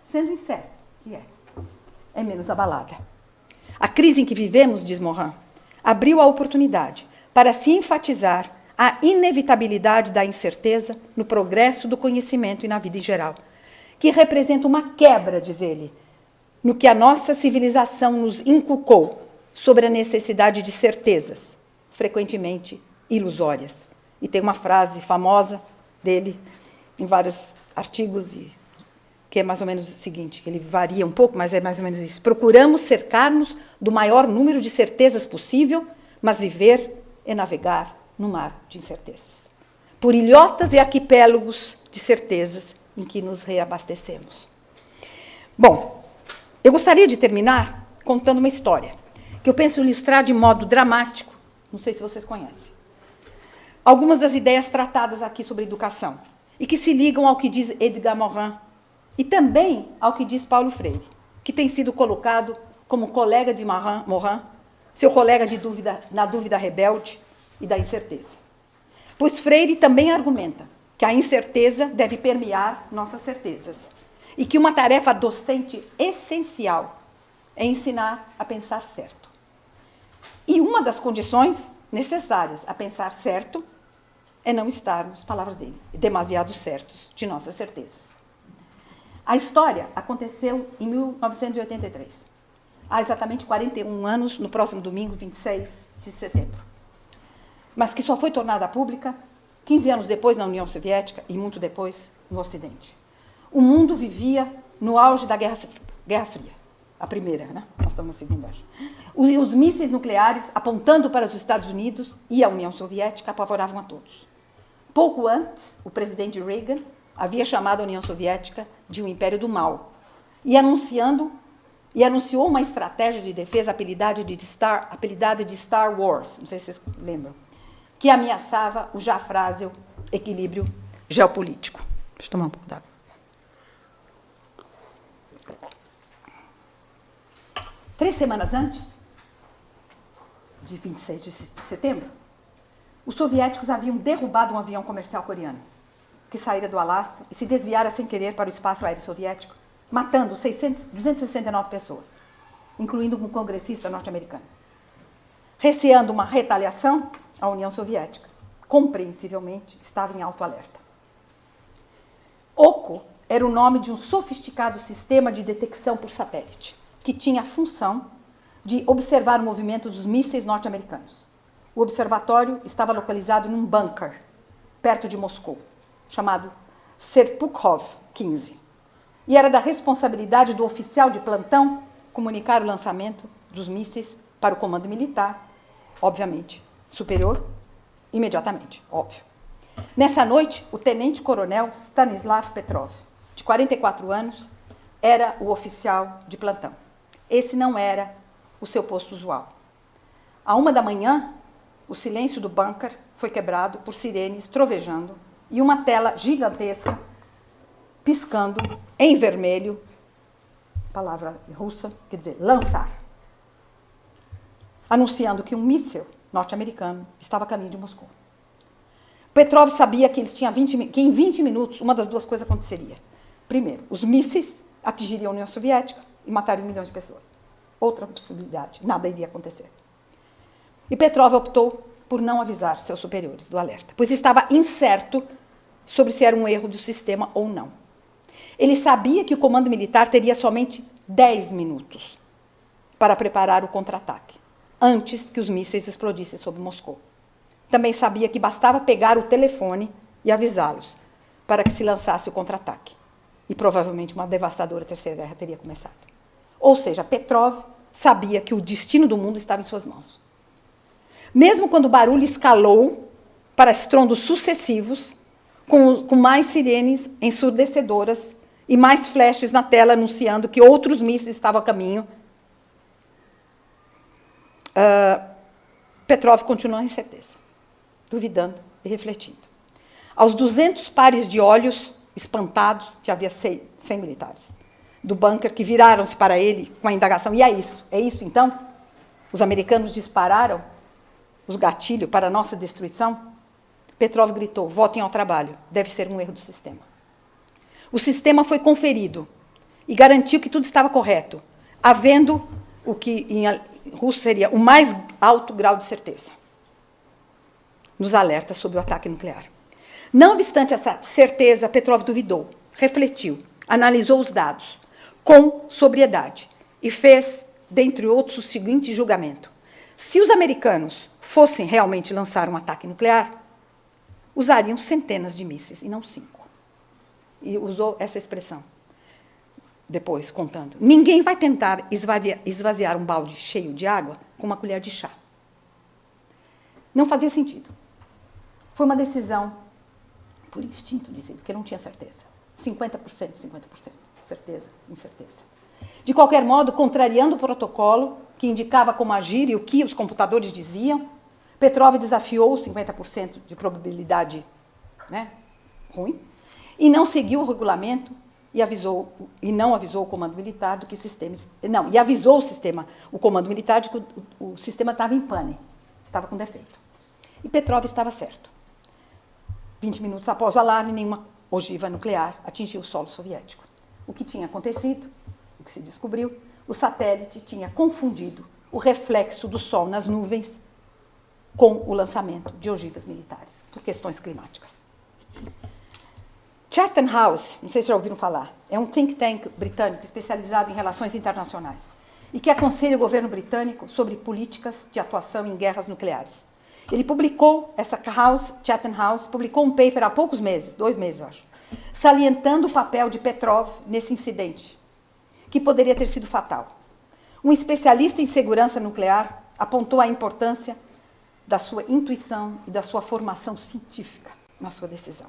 sendo incerto, que é menos abalada. A crise em que vivemos, diz Morin, abriu a oportunidade para se enfatizar a inevitabilidade da incerteza no progresso do conhecimento e na vida em geral, que representa uma quebra, diz ele, no que a nossa civilização nos inculcou sobre a necessidade de certezas, frequentemente ilusórias. E tem uma frase famosa dele, em vários artigos, que é mais ou menos o seguinte, ele varia um pouco, mas é mais ou menos isso. Procuramos cercar-nos do maior número de certezas possível, mas viver e navegar no mar de incertezas. Por ilhotas e arquipélagos de certezas em que nos reabastecemos. Bom, eu gostaria de terminar contando uma história, que eu penso ilustrar de modo dramático, não sei se vocês conhecem, algumas das ideias tratadas aqui sobre educação, e que se ligam ao que diz Edgar Morin, e também ao que diz Paulo Freire, que tem sido colocado como colega de Morin, seu colega de dúvida, na dúvida rebelde e da incerteza. Pois Freire também argumenta que a incerteza deve permear nossas certezas, e que uma tarefa docente essencial é ensinar a pensar certo. E uma das condições necessárias a pensar certo é não estarmos, palavras dele, demasiado certos de nossas certezas. A história aconteceu em 1983. Há exatamente 41 anos, no próximo domingo, 26 de setembro. Mas que só foi tornada pública 15 anos depois na União Soviética e muito depois no Ocidente. O mundo vivia no auge da Guerra Fria. A primeira, né? Nós estamos na segunda, acho. Os mísseis nucleares apontando para os Estados Unidos e a União Soviética apavoravam a todos. Pouco antes, o presidente Reagan havia chamado a União Soviética de um império do mal e anunciou uma estratégia de defesa apelidada de Star Wars, não sei se vocês lembram, que ameaçava o já frágil equilíbrio geopolítico. Deixa eu tomar um pouco d'água. Três semanas antes, de 26 de setembro, os soviéticos haviam derrubado um avião comercial coreano, que saíra do Alasca e se desviara sem querer para o espaço aéreo soviético, matando 269 pessoas, incluindo um congressista norte-americano. Receando uma retaliação, a União Soviética, compreensivelmente, estava em alto alerta. OCO era o nome de um sofisticado sistema de detecção por satélite, que tinha a função de observar o movimento dos mísseis norte-americanos. O observatório estava localizado num bunker, perto de Moscou, chamado Serpukhov 15. E era da responsabilidade do oficial de plantão comunicar o lançamento dos mísseis para o comando militar, obviamente, superior, imediatamente, óbvio. Nessa noite, o tenente-coronel Stanislav Petrov, de 44 anos, era o oficial de plantão. Esse não era o seu posto usual. À 1 da manhã, o silêncio do bunker foi quebrado por sirenes trovejando e uma tela gigantesca piscando em vermelho, palavra russa, quer dizer, lançar, anunciando que um míssil norte-americano estava a caminho de Moscou. Petrov sabia que em 20 minutos uma das duas coisas aconteceria. Primeiro, os mísseis atingiriam a União Soviética e matariam milhões de pessoas. Outra possibilidade, nada iria acontecer. E Petrov optou por não avisar seus superiores do alerta, pois estava incerto sobre se era um erro do sistema ou não. Ele sabia que o comando militar teria somente 10 minutos para preparar o contra-ataque, antes que os mísseis explodissem sobre Moscou. Também sabia que bastava pegar o telefone e avisá-los para que se lançasse o contra-ataque. E provavelmente uma devastadora terceira guerra teria começado. Ou seja, Petrov sabia que o destino do mundo estava em suas mãos. Mesmo quando o barulho escalou para estrondos sucessivos, com mais sirenes ensurdecedoras e mais flashes na tela anunciando que outros mísseis estavam a caminho, Petrov continuou em incerteza, duvidando e refletindo. Aos 200 pares de olhos espantados, que havia 100 militares do bunker, que viraram-se para ele com a indagação: e é isso? É isso, então? Os americanos dispararam os gatilhos para a nossa destruição? Petrov gritou: voltem ao trabalho, deve ser um erro do sistema. O sistema foi conferido e garantiu que tudo estava correto, havendo o que em russo seria o mais alto grau de certeza nos alertas sobre o ataque nuclear. Não obstante essa certeza, Petrov duvidou, refletiu, analisou os dados com sobriedade e fez, dentre outros, o seguinte julgamento: se os americanos fossem realmente lançar um ataque nuclear, usariam centenas de mísseis e não 5. E usou essa expressão, depois, contando: ninguém vai tentar esvaziar um balde cheio de água com uma colher de chá. Não fazia sentido. Foi uma decisão por instinto, dizia, porque não tinha certeza. 50%, 50%. Certeza, incerteza. De qualquer modo, contrariando o protocolo que indicava como agir e o que os computadores diziam, Petrov desafiou os 50% de probabilidade, né, ruim, e não seguiu o regulamento e não avisou o comando militar do que o sistema... Não, e avisou o comando militar de que o sistema estava em pane, estava com defeito. E Petrov estava certo. 20 minutos após o alarme, nenhuma ogiva nuclear atingiu o solo soviético. O que tinha acontecido, o que se descobriu, o satélite tinha confundido o reflexo do Sol nas nuvens com o lançamento de ogivas militares, por questões climáticas. Chatham House, não sei se já ouviram falar, é um think tank britânico especializado em relações internacionais e que aconselha o governo britânico sobre políticas de atuação em guerras nucleares. Ele publicou, Chatham House, publicou um paper há poucos meses, 2 meses, eu acho, salientando o papel de Petrov nesse incidente, que poderia ter sido fatal. Um especialista em segurança nuclear apontou a importância da sua intuição e da sua formação científica na sua decisão.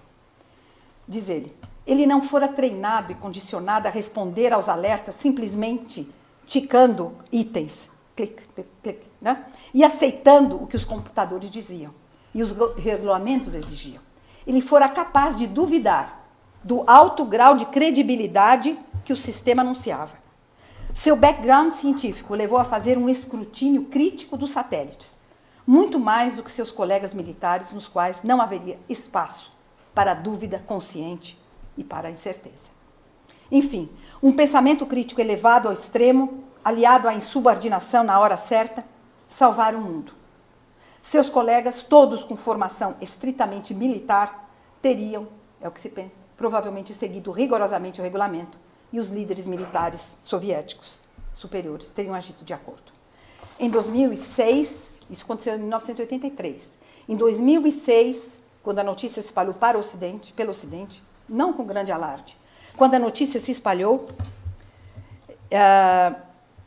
Diz ele não fora treinado e condicionado a responder aos alertas simplesmente ticando itens, clique, clique, clique, né? E aceitando o que os computadores diziam e os regulamentos exigiam. Ele fora capaz de duvidar do alto grau de credibilidade que o sistema anunciava. Seu background científico o levou a fazer um escrutínio crítico dos satélites, muito mais do que seus colegas militares, nos quais não haveria espaço para a dúvida consciente e para a incerteza. Enfim, um pensamento crítico elevado ao extremo, aliado à insubordinação na hora certa, salvaram o mundo. Seus colegas, todos com formação estritamente militar, teriam, é o que se pensa, provavelmente seguido rigorosamente o regulamento, e os líderes militares soviéticos superiores teriam agido de acordo. Em 2006, isso aconteceu em 1983, em 2006, quando a notícia se espalhou para o Ocidente, pelo Ocidente, não com grande alarde, quando a notícia se espalhou,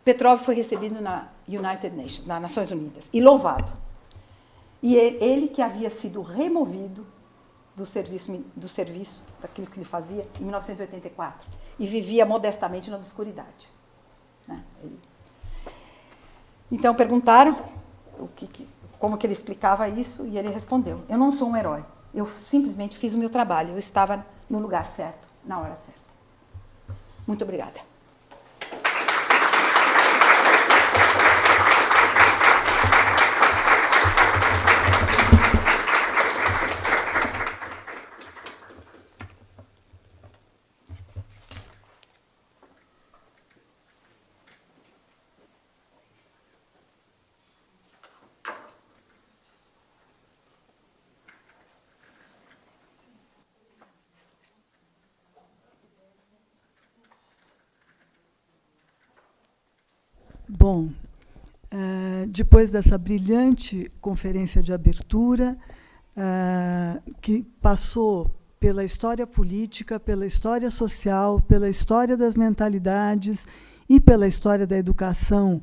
Petrov foi recebido na United Nations, nas Nações Unidas, e louvado. E ele que havia sido removido do serviço, daquilo que ele fazia, em 1984, e vivia modestamente na obscuridade. Né? Então perguntaram como que ele explicava isso, e ele respondeu: eu não sou um herói, eu simplesmente fiz o meu trabalho, eu estava no lugar certo, na hora certa. Muito obrigada. Bom, depois dessa brilhante conferência de abertura, que passou pela história política, pela história social, pela história das mentalidades e pela história da educação,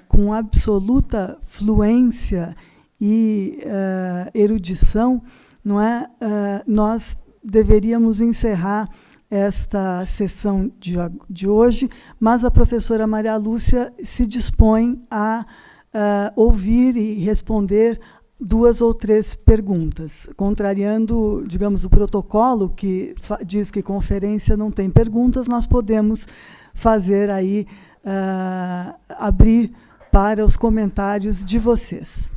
com absoluta fluência e erudição, não é? Nós deveríamos encerrar esta sessão de hoje, mas a professora Maria Lúcia se dispõe a ouvir e responder 2 ou 3 perguntas, contrariando, digamos, o protocolo que diz que conferência não tem perguntas, nós podemos fazer aí, abrir para os comentários de vocês.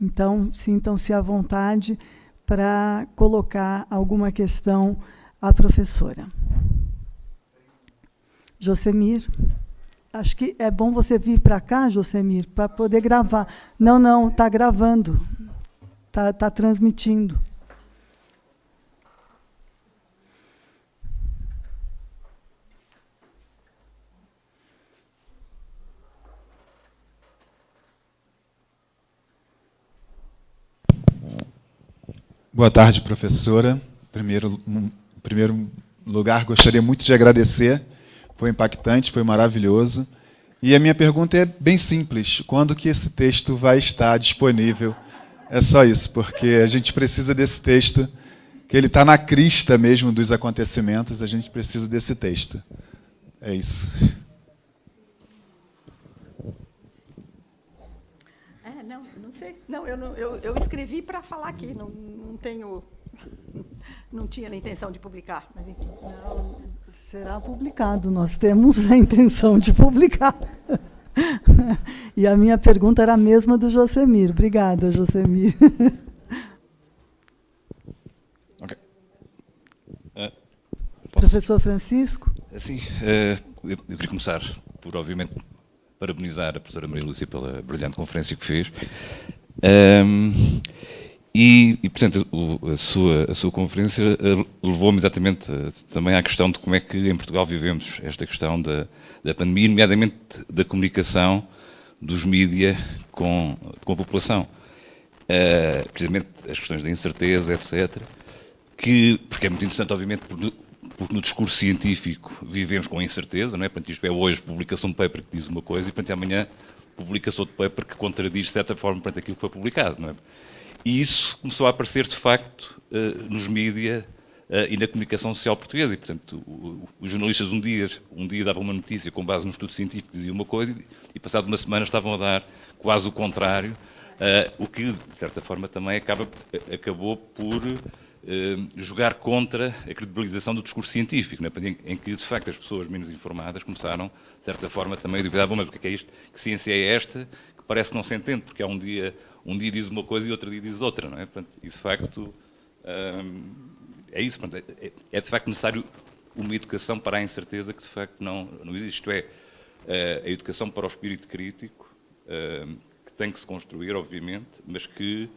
Então, sintam-se à vontade para colocar alguma questão à professora. Josemir, acho que é bom você vir para cá, Josemir, para poder gravar. Não, está gravando, está transmitindo. Boa tarde, professora. Em primeiro lugar, gostaria muito de agradecer. Foi impactante, foi maravilhoso. E a minha pergunta é bem simples. Quando que esse texto vai estar disponível? É só isso, porque a gente precisa desse texto, que ele está na crista mesmo dos acontecimentos, a gente precisa desse texto. É isso. Não sei. Não, eu escrevi para falar aqui, não tinha a intenção de publicar, mas enfim. Não, será publicado, nós temos a intenção de publicar. E a minha pergunta era a mesma do Josemir. Obrigada, Josemir. Ok. Professor Francisco? Sim, eu queria começar por, obviamente, parabenizar a professora Maria Lúcia pela brilhante conferência que fez. portanto, a sua conferência levou-me exatamente também à questão de como é que em Portugal vivemos esta questão da pandemia, nomeadamente da comunicação dos mídia com a população. Precisamente as questões da incerteza, etc. Porque é muito interessante, obviamente, porque no discurso científico vivemos com a incerteza, não é? Portanto, isto é hoje publica-se um paper que diz uma coisa e, portanto, amanhã publica-se outro paper que contradiz, de certa forma, portanto, aquilo que foi publicado, não é? E isso começou a aparecer, de facto, nos mídia e na comunicação social portuguesa. E, portanto, os jornalistas um dia davam uma notícia com base num estudo científico que dizia uma coisa e, passado uma semana, estavam a dar quase o contrário, o que, de certa forma, também acabou por jogar contra a credibilização do discurso científico, não é? Em que, de facto, as pessoas menos informadas começaram, de certa forma, também a duvidar, bom, mas o que é isto? Que ciência é esta? Que parece que não se entende, porque há um dia diz uma coisa e outro dia diz outra, não é? Portanto, e de facto é isso. Portanto, é de facto necessário uma educação para a incerteza que de facto não existe. Isto é, a educação para o espírito crítico, que tem que se construir, obviamente, mas que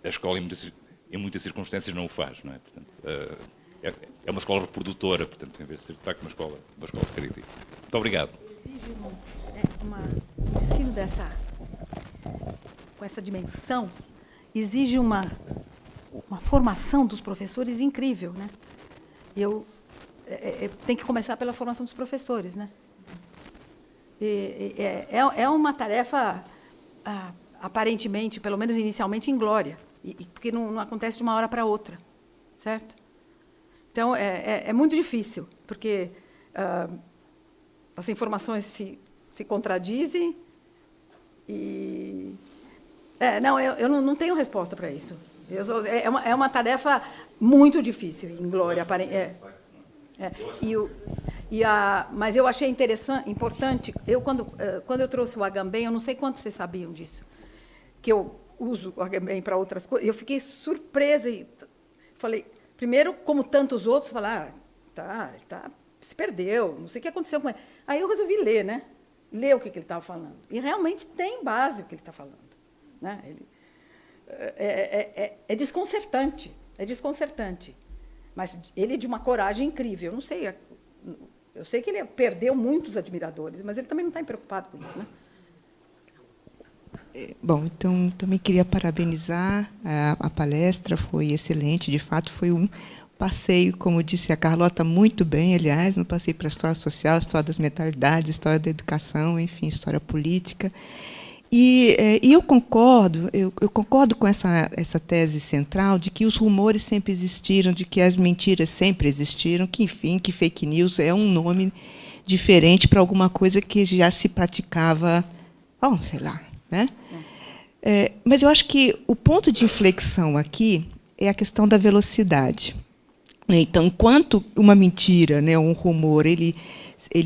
a escola em muitas circunstâncias não o faz, não é? Portanto, é uma escola reprodutora, portanto, em vez de ser de facto uma escola de crítica. Muito obrigado. Exige um ensino com essa dimensão, exige uma formação dos professores incrível, né? Tem que começar pela formação dos professores, né? É uma tarefa, aparentemente, pelo menos inicialmente, inglória, porque não acontece de uma hora para outra, certo? Então, é muito difícil, porque as informações se contradizem e... eu não tenho resposta para isso. É uma tarefa muito difícil, inglória. Mas eu achei importante, quando eu trouxe o Agamben, eu não sei quantos vocês sabiam disso, que eu uso o Agamben para outras coisas, eu fiquei surpresa e falei, primeiro, como tantos outros, falar, se perdeu, não sei o que aconteceu com ele. Aí eu resolvi ler, né? Ler o que ele estava falando. E realmente tem base o que ele está falando. Né? É desconcertante, mas ele é de uma coragem incrível. Eu sei que ele perdeu muitos admiradores, mas ele também não está preocupado com isso, né? Bom, então também queria parabenizar a palestra, foi excelente, de fato foi um passeio, como disse a Carlota, muito bem, aliás, um passeio para a história social, história das mentalidades, história da educação, enfim, história política. E eu concordo com essa tese central de que os rumores sempre existiram, de que as mentiras sempre existiram, que, enfim, que fake news é um nome diferente para alguma coisa que já se praticava, sei lá, né? Mas eu acho que o ponto de inflexão aqui é a questão da velocidade. Então, enquanto uma mentira, né, um rumor, ele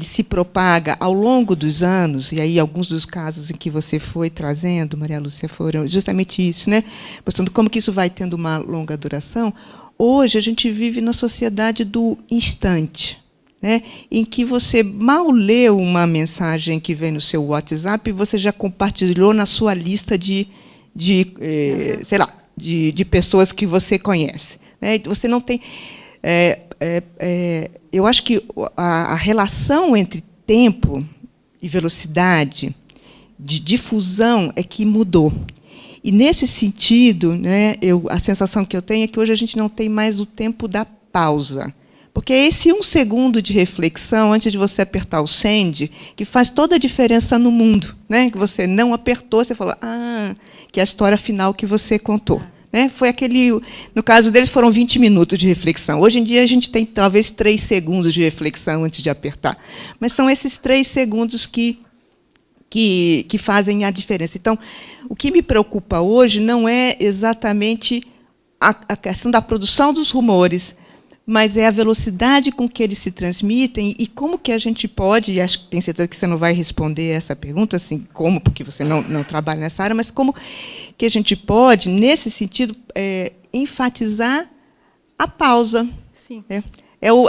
se propaga ao longo dos anos, e aí alguns dos casos em que você foi trazendo, Maria Lúcia, foram justamente isso, né? Mostrando como que isso vai tendo uma longa duração. Hoje, a gente vive na sociedade do instante, né, em que você mal lê uma mensagem que vem no seu WhatsApp e você já compartilhou na sua lista sei lá, de pessoas que você conhece. Né? Você não tem... eu acho que a relação entre tempo e velocidade de difusão é que mudou. E, nesse sentido, né, a sensação que eu tenho é que hoje a gente não tem mais o tempo da pausa. Porque é esse 1 segundo de reflexão, antes de você apertar o send, que faz toda a diferença no mundo. Né? Que você não apertou, você falou, que é a história final que você contou. Né? Foi aquele, no caso deles, foram 20 minutos de reflexão. Hoje em dia, a gente tem, talvez, 3 segundos de reflexão antes de apertar. Mas são esses 3 segundos que fazem a diferença. Então, o que me preocupa hoje não é exatamente a questão da produção dos rumores, mas é a velocidade com que eles se transmitem e como que a gente pode, e acho que tenho certeza que você não vai responder essa pergunta, assim, como, porque você não trabalha nessa área, mas como que a gente pode, nesse sentido, enfatizar a pausa. Sim.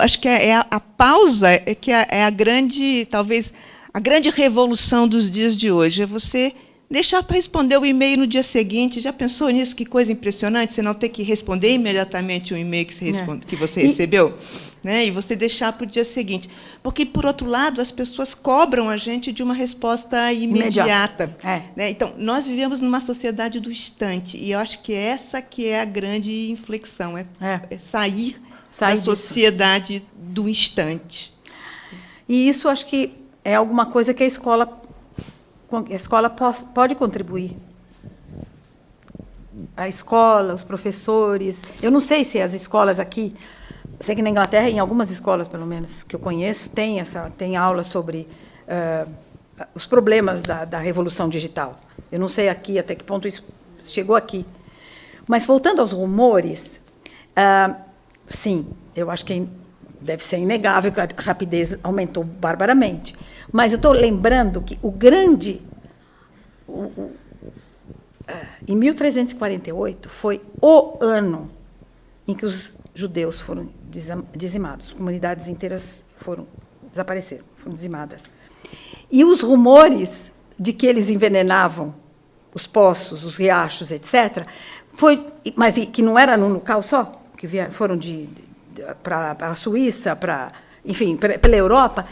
Acho que a pausa que é a grande, talvez, a grande revolução dos dias de hoje, é você deixar para responder o e-mail no dia seguinte. Já pensou nisso? Que coisa impressionante, você não ter que responder imediatamente o e-mail que você recebeu, né? E você deixar para o dia seguinte. Porque, por outro lado, as pessoas cobram a gente de uma resposta imediata. Né? Então, nós vivemos numa sociedade do instante, e eu acho que essa que é a grande inflexão, é sair da sociedade do instante. E isso acho que é alguma coisa que a escola pode contribuir. A escola, os professores. Eu não sei se as escolas aqui, sei que na Inglaterra, em algumas escolas, pelo menos, que eu conheço, tem aula sobre os problemas da revolução digital. Eu não sei aqui até que ponto isso chegou aqui. Mas, voltando aos rumores, sim, eu acho que deve ser inegável que a rapidez aumentou barbaramente. Mas eu estou lembrando que em 1348 foi o ano em que os judeus foram dizimados, comunidades inteiras desapareceram, foram dizimadas. E os rumores de que eles envenenavam os poços, os riachos, etc., mas que não era num local só, que foram para a Suíça, enfim, pela Europa,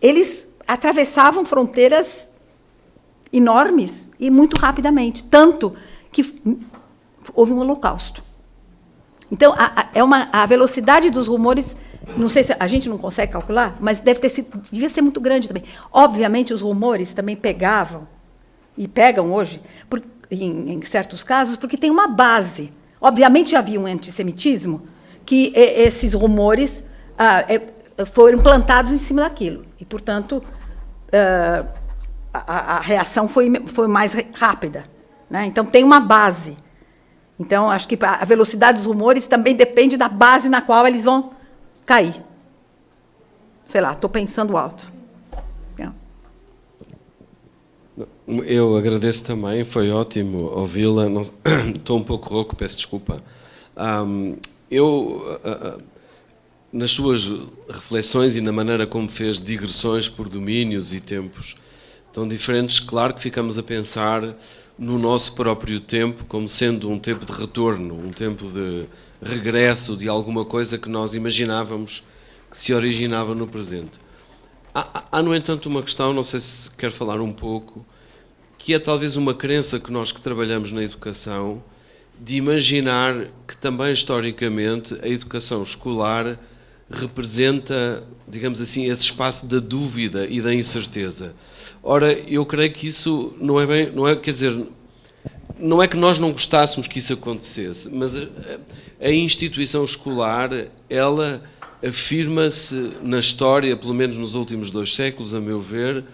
eles atravessavam fronteiras enormes e muito rapidamente, tanto que houve um holocausto. Então, a velocidade dos rumores, não sei se a gente não consegue calcular, mas devia ser muito grande também. Obviamente, os rumores também pegavam, e pegam hoje, em certos casos, porque tem uma base. Obviamente, já havia um antissemitismo, que esses rumores foram plantados em cima daquilo. E, portanto, a reação foi mais rápida, né? Então, tem uma base. Então, acho que a velocidade dos rumores também depende da base na qual eles vão cair. Sei lá, estou pensando alto. Eu agradeço também, foi ótimo ouvi-la. Estou um pouco rouco, peço desculpa. Nas suas reflexões e na maneira como fez digressões por domínios e tempos tão diferentes, claro que ficamos a pensar no nosso próprio tempo como sendo um tempo de retorno, um tempo de regresso de alguma coisa que nós imaginávamos que se originava no presente. Há, no entanto, uma questão, não sei se quer falar um pouco, que é talvez uma crença que nós que trabalhamos na educação, de imaginar que também, historicamente, a educação escolar representa, digamos assim, esse espaço da dúvida e da incerteza. Ora, eu creio que isso não é, quer dizer, não é que nós não gostássemos que isso acontecesse, mas a instituição escolar, ela afirma-se na história, pelo menos nos últimos 2 séculos, a meu ver,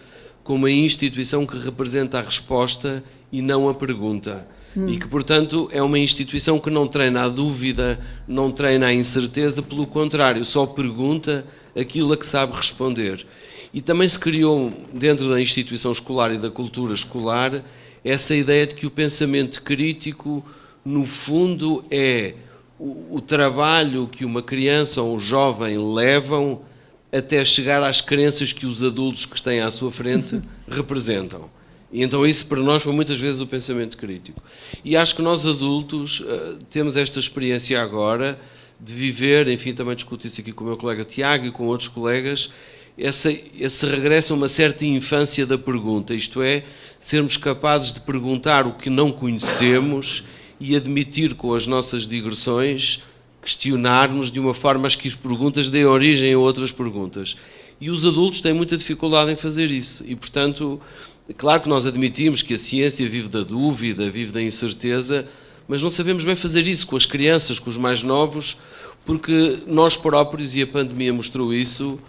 como uma instituição que representa a resposta e não a pergunta. E que, portanto, é uma instituição que não treina a dúvida, não treina a incerteza, pelo contrário, só pergunta aquilo a que sabe responder. E também se criou, dentro da instituição escolar e da cultura escolar, essa ideia de que o pensamento crítico, no fundo, é o trabalho que uma criança ou um jovem levam até chegar às crenças que os adultos que têm à sua frente representam. E então isso para nós foi muitas vezes o pensamento crítico. E acho que nós adultos temos esta experiência agora de viver, enfim, também discuto isso aqui com o meu colega Tiago e com outros colegas, esse regresso a uma certa infância da pergunta, isto é, sermos capazes de perguntar o que não conhecemos e admitir com as nossas digressões, questionarmos de uma forma que as perguntas deem origem a outras perguntas. E os adultos têm muita dificuldade em fazer isso. E, portanto, claro que nós admitimos que a ciência vive da dúvida, vive da incerteza, mas não sabemos bem fazer isso com as crianças, com os mais novos, porque nós próprios, e a pandemia mostrou isso,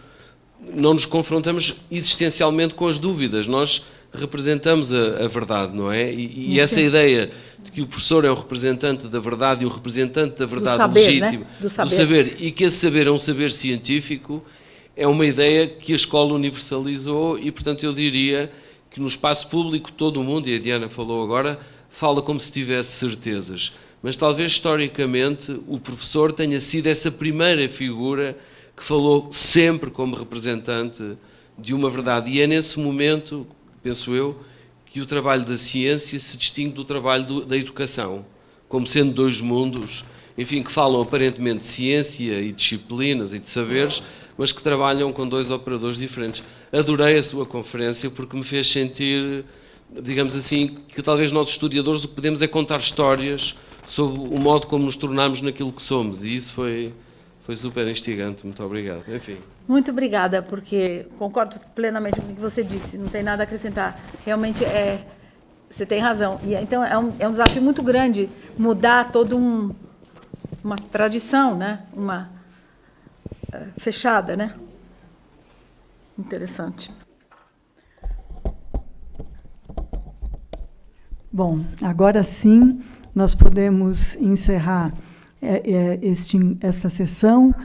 não nos confrontamos existencialmente com as dúvidas. Nós representamos a verdade, não é? E essa ideia de que o professor é o representante da verdade e o representante da verdade saber, legítimo, né? do saber, e que esse saber é um saber científico, é uma ideia que a escola universalizou e, portanto, eu diria que no espaço público todo o mundo, e a Diana falou agora, fala como se tivesse certezas. Mas talvez, historicamente, o professor tenha sido essa primeira figura que falou sempre como representante de uma verdade. E é nesse momento, penso eu, que o trabalho da ciência se distingue do trabalho da educação, como sendo dois mundos, enfim, que falam aparentemente de ciência e disciplinas e de saberes, mas que trabalham com dois operadores diferentes. Adorei a sua conferência porque me fez sentir, digamos assim, que talvez nós historiadores o que podemos é contar histórias sobre o modo como nos tornamos naquilo que somos, e isso foi super instigante. Muito obrigado. Enfim. Muito obrigada, porque concordo plenamente com o que você disse, não tem nada a acrescentar. Realmente você tem razão. E então é um desafio muito grande mudar toda uma tradição, né? Uma fechada, né? Interessante. Bom, agora sim nós podemos encerrar essa sessão,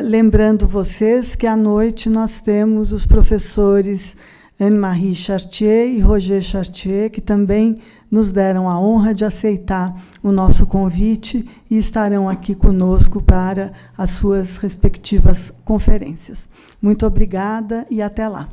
lembrando vocês que à noite nós temos os professores Anne-Marie Chartier e Roger Chartier, que também nos deram a honra de aceitar o nosso convite e estarão aqui conosco para as suas respectivas conferências. Muito obrigada e até lá.